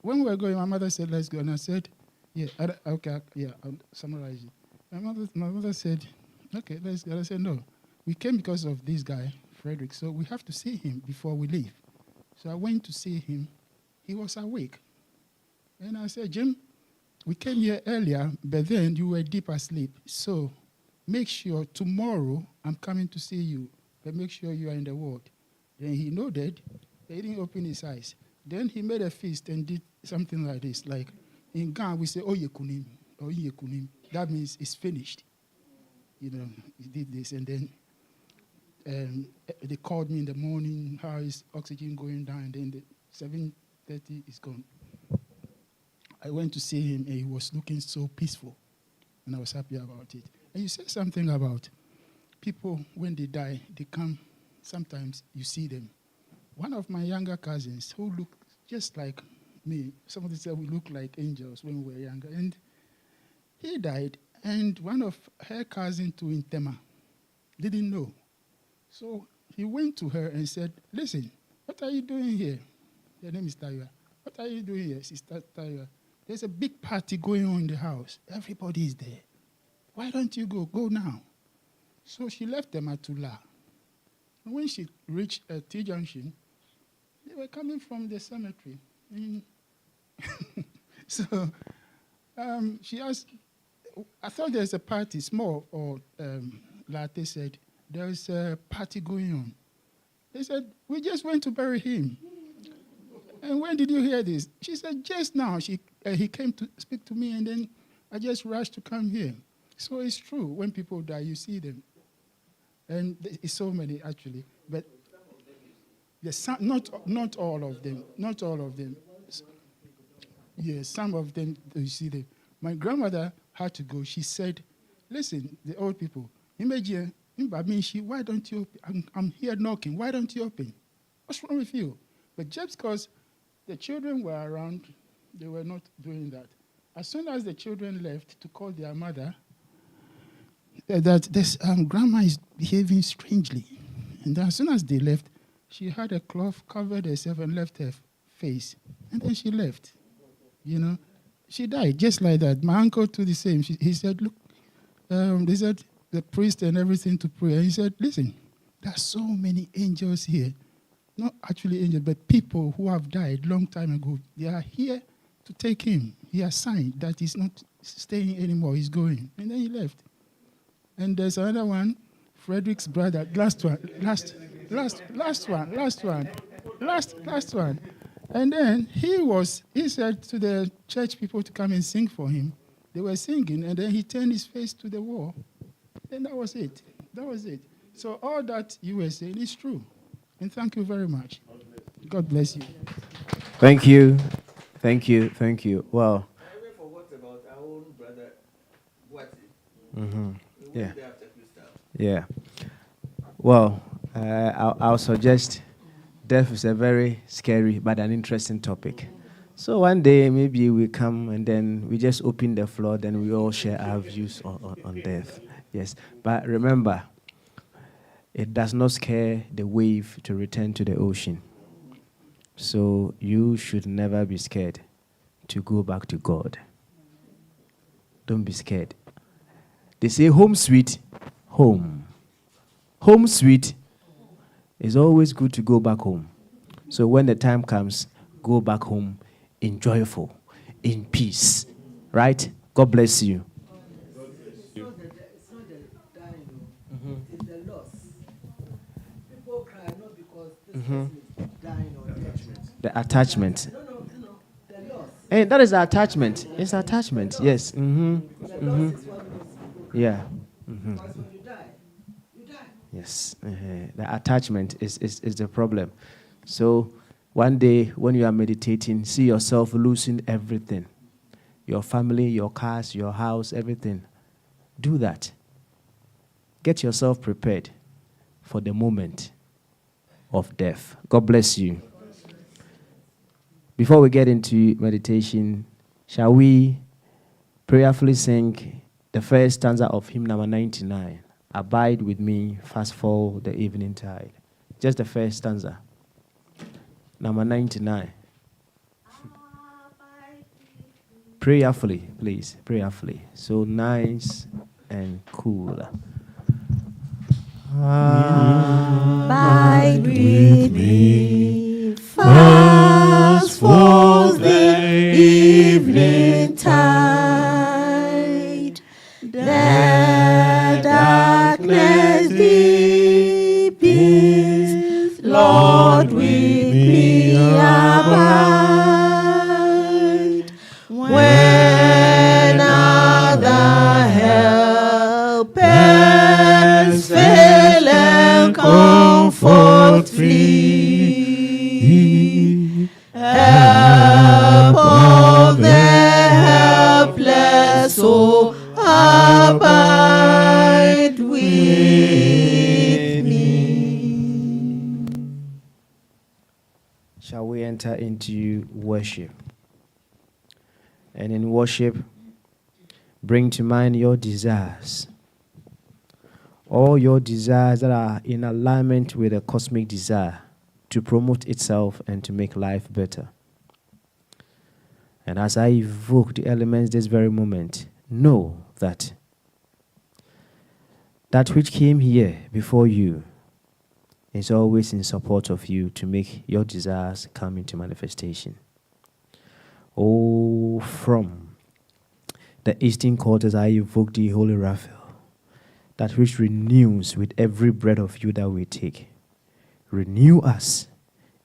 when we were going, my mother said, let's go. And I said, yeah, okay, yeah, I'll summarize it. My mother said, okay, let's go. I said, no, we came because of this guy, Frederick, so we have to see him before we leave. So I went to see him. He was awake. And I said, Jim, we came here earlier, but then you were deep asleep. So make sure tomorrow I'm coming to see you, but make sure you are in the ward. Then he nodded. He didn't open his eyes. Then he made a fist and did something like this. Like in Ghana, we say, oh, yekunim, or yekunim. That means it's finished. You know, he did this. And then they called me in the morning, how is oxygen going down? And then the 7:30 is gone. I went to see him, and he was looking so peaceful. And I was happy about it. And you said something about people, when they die, they come, sometimes you see them. One of my younger cousins, who looked just like me, somebody said we look like angels when we were younger, and he died, and one of her cousins to Intema didn't know. So he went to her and said, listen, what are you doing here? Her name is Taya. What are you doing here, Sister Taya? There's a big party going on in the house. Everybody is there. Why don't you go? Go now. So she left them at Tula. And when she reached T Junction, they were coming from the cemetery. So she asked, I thought there's a party, small, or Latte said, there's a party going on. They said, we just went to bury him. And when did you hear this? She said, just now. He came to speak to me, and then I just rushed to come here. So it's true. When people die, you see them. And it's so many, actually. But not all of them. Not all of them. Yes, some of them, you see them. My grandmother had to go. She said, listen, the old people, imagine, why don't you open? I'm here knocking. Why don't you open? What's wrong with you? But just because the children were around, they were not doing that. As soon as the children left to call their mother, that this grandma is behaving strangely. And as soon as they left, she had a cloth, covered herself, and left her face. And then she left. You know, she died just like that. My uncle too the same. He said, look, they said the priest and everything to pray. And he said, listen, there are so many angels here. Not actually angels, but people who have died long time ago. They are here to take him. He has signed that he's not staying anymore. He's going. And then he left. And there's another one, Frederick's brother. Last one. And then he said to the church people to come and sing for him. They were singing, and then he turned his face to the wall. And that was it. So all that you were saying is true. And thank you very much. God bless you. Thank you. Well. I forgot about our own brother, Wati. Mm-hmm. Yeah. Yeah. Well, I'll suggest death is a very scary but an interesting topic. So one day maybe we come and then we just open the floor, then we all share our views on death. Yes. But remember, it does not scare the wave to return to the ocean. So you should never be scared to go back to God. Don't be scared. They say home sweet home. Home sweet is always good to go back home. So when the time comes, go back home in joyful, in peace. Right? God bless you. It's not the dying, it's the loss. People cry not because this person is dying or dead. The attachment. No, the loss. Hey, that is attachment. It's attachment. Yes. Mm-hmm. The loss is what makes people cry. Yeah. Mm-hmm. Because when you die, Yes. The attachment is the problem. So one day when you are meditating, see yourself losing everything. Your family, your cars, your house, everything. Do that. Get yourself prepared for the moment of death. God bless you. Before we get into meditation, shall we prayerfully sing the first stanza of hymn number 99? Abide with me, fast fall the evening tide. Just the first stanza. Number 99. Prayerfully, please. Prayerfully. So nice and cool. Abide with me, fast falls the evening tide. The darkness deepens, Lord, with me abide. When other helpers fail and comfort flee, help of the helpless, so abide with me. Shall we enter into worship? And in worship, bring to mind your desires. All your desires that are in alignment with a cosmic desire to promote itself and to make life better. And as I evoke the elements this very moment, know that that which came here before you is always in support of you to make your desires come into manifestation. Oh, from the eastern quarters I evoke the Holy Raphael, that which renews with every breath of you that we take. Renew us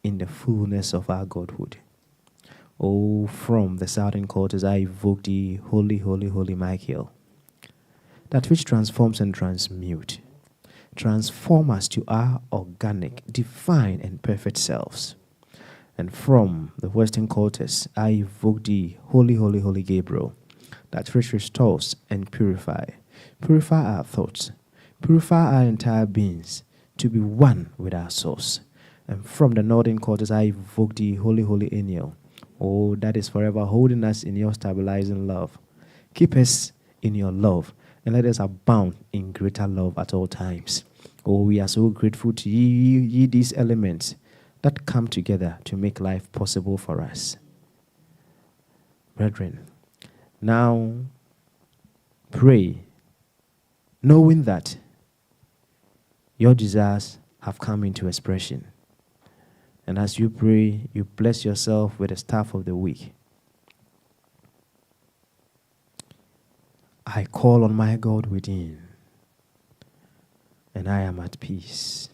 in the fullness of our Godhood. Oh, from the southern quarters I evoke the Holy, Holy, Holy Michael, that which transforms and transmutes. Transform us to our organic, divine, and perfect selves. And from the western quarters, I evoke the Holy, Holy, Holy Gabriel, that which restores and purifies. Purify our thoughts, purify our entire beings to be one with our source. And from the northern quarters, I evoke the Holy, Holy Angel. Oh, that is forever holding us in your stabilizing love. Keep us in your love, and let us abound in greater love at all times. Oh, we are so grateful to ye these elements that come together to make life possible for us. Brethren, now pray, knowing that your desires have come into expression. And as you pray, you bless yourself with the staff of the week. I call on my God within, and I am at peace.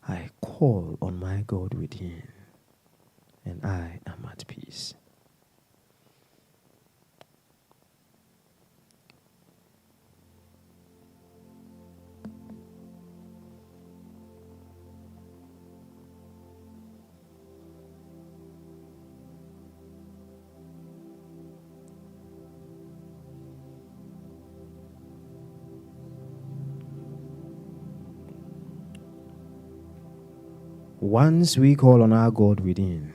I call on my God within, and I am at peace. Once we call on our God within,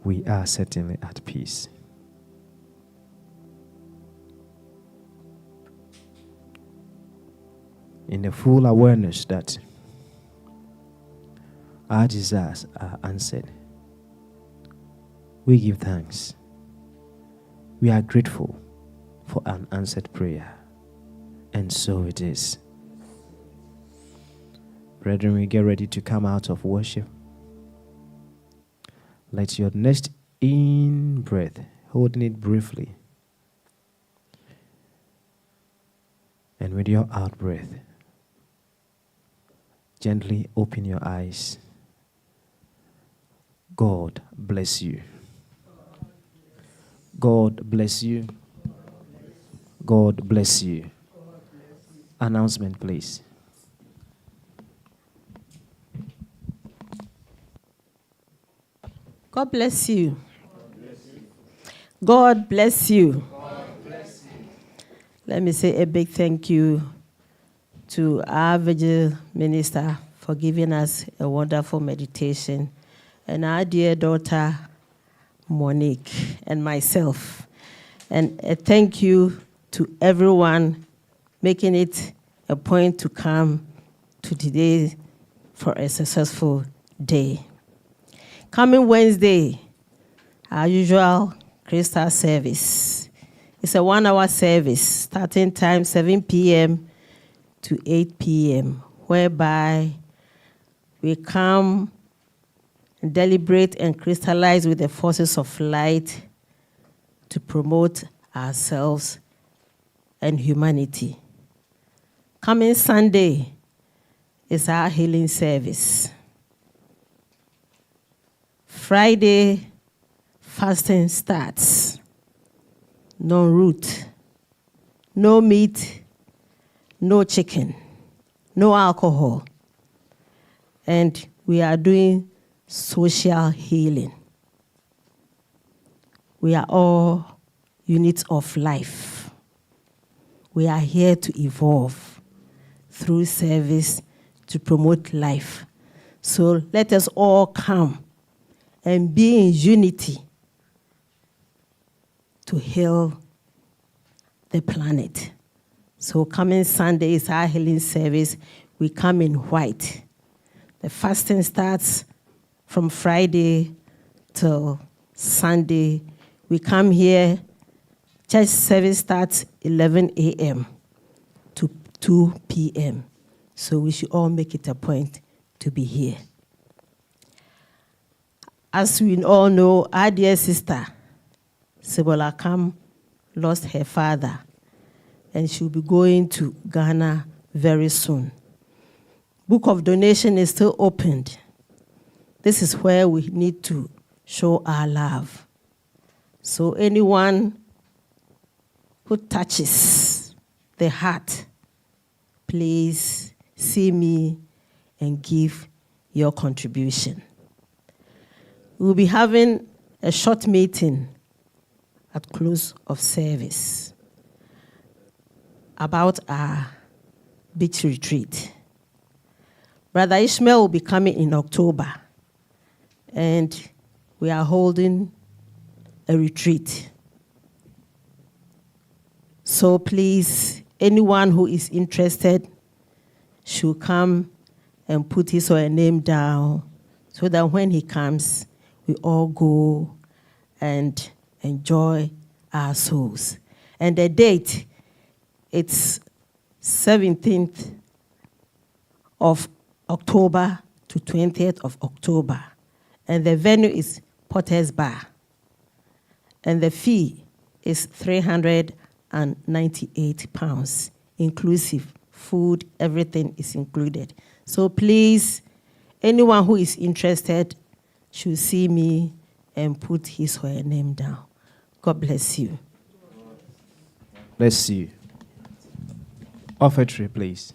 we are certainly at peace. In the full awareness that our desires are answered, we give thanks. We are grateful for an answered prayer. And so it is. Brethren, we get ready to come out of worship. Let your next in breath, holding it briefly, and with your out breath, gently open your eyes. God bless you. God bless you. God bless you. Announcement, please. God bless you. God bless you. Let me say a big thank you to our vigil minister for giving us a wonderful meditation, and our dear daughter, Monique, and myself. And a thank you to everyone making it a point to come to today for a successful day. Coming Wednesday, our usual crystal service. It's a 1-hour service, starting time 7 p.m. to 8 p.m., whereby we come and deliberate and crystallize with the forces of light to promote ourselves and humanity. Coming Sunday is our healing service. Friday, fasting starts. No root, no meat, no chicken, no alcohol. And we are doing social healing. We are all units of life. We are here to evolve through service to promote life. So let us all come and be in unity to heal the planet. So coming Sunday is our healing service. We come in white. The fasting starts from Friday till Sunday. We come here, church service starts 11 a.m. to 2 p.m. So we should all make it a point to be here. As we all know, our dear sister, Sibola Kam, lost her father, and she'll be going to Ghana very soon. Book of donation is still opened. This is where we need to show our love. So anyone who touches the heart, please see me and give your contribution. We'll be having a short meeting at close of service about our beach retreat. Brother Ishmael will be coming in October, and we are holding a retreat. So please, anyone who is interested should come and put his or her name down so that when he comes, we all go and enjoy our souls. And the date, it's 17th of October to 20th of October. And the venue is Potter's Bar. And the fee is £398, inclusive. Food, everything is included. So please, anyone who is interested should see me and put his or her name down. God bless you. Bless you. Offertory, please.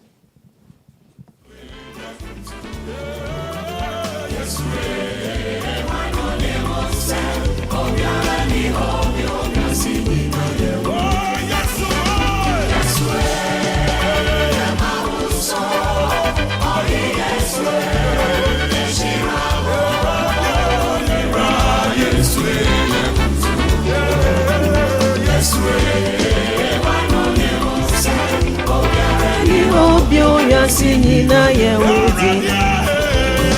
Singina Yehudi,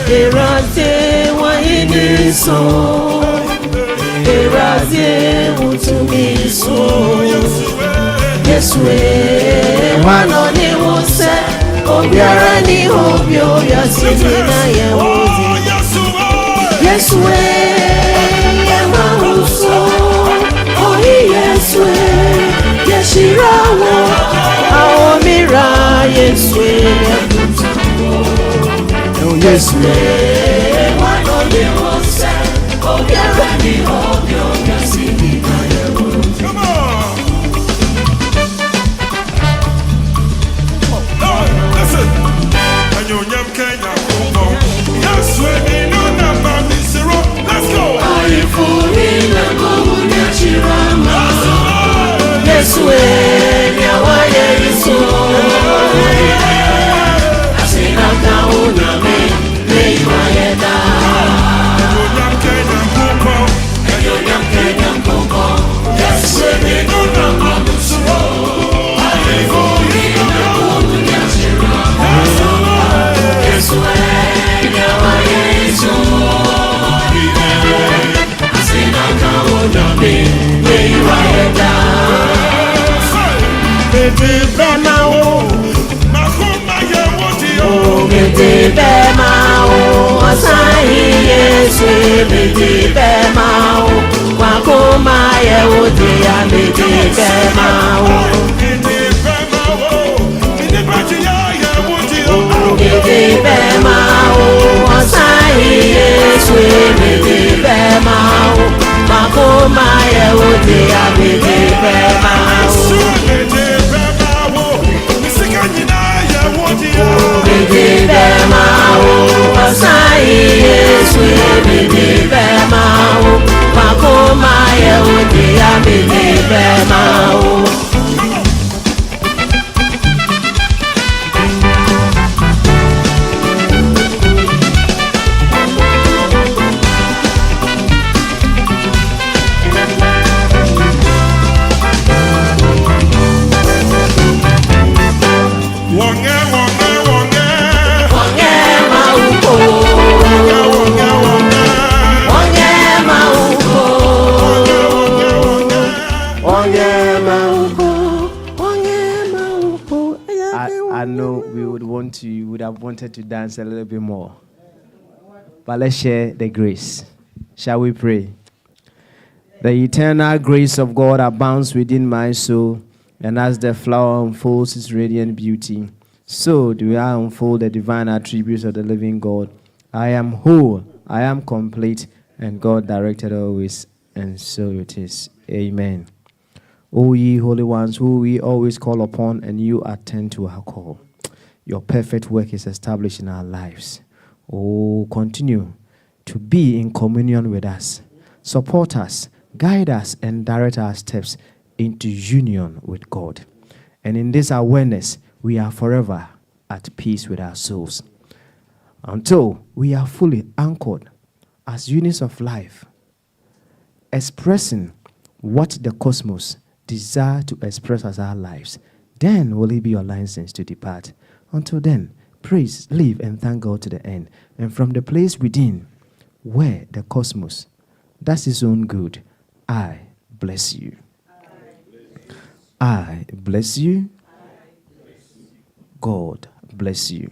Erate Wahini so, Erate Utumi so, Yeswe, Wanoni Wose, Obiarani Obio, Yasinina Yehudi, Yeswe, Yamahuso, Ohi Yeswe, Yeshirawo, Aomira. Yeswe, oh Yeswe, why don't you say, oh yeah, ready, oh you're singing, come on. Listen, and you Kenya, Yeswe, no number, let's go. Yesu nyawa Yesu asina kauna me mayeda Nyam Kenya Mkongo Yesu ni nuna manusu Yesu nyawa Yesu asina kauna me mayeda Mete bema o Mete bema o Asahi Yesu Mete bema o Wakoma ye udia Mete bema o Mete bema o Asahi Yesu Mete bema o Wakoma ye udia Mete bema o Mete bema o Asahi Yesu Mete bema o Wakoma ye udia Mete bema o I know we would have wanted to dance a little bit more. But let's share the grace. Shall we pray? The eternal grace of God abounds within my soul, and as the flower unfolds its radiant beauty, so do I unfold the divine attributes of the living God. I am whole, I am complete, and God directed always, and so it is. Amen. O ye holy ones, who we always call upon, and you attend to our call. Your perfect work is established in our lives. Oh, continue to be in communion with us. Support us, guide us, and direct our steps into union with God. And in this awareness, we are forever at peace with our souls. Until we are fully anchored as units of life, expressing what the cosmos desire to express as our lives, then will it be your license to depart. Until then, praise, live, and thank God to the end. And from the place within, where the cosmos does its own good, I bless you. I bless you. God bless you.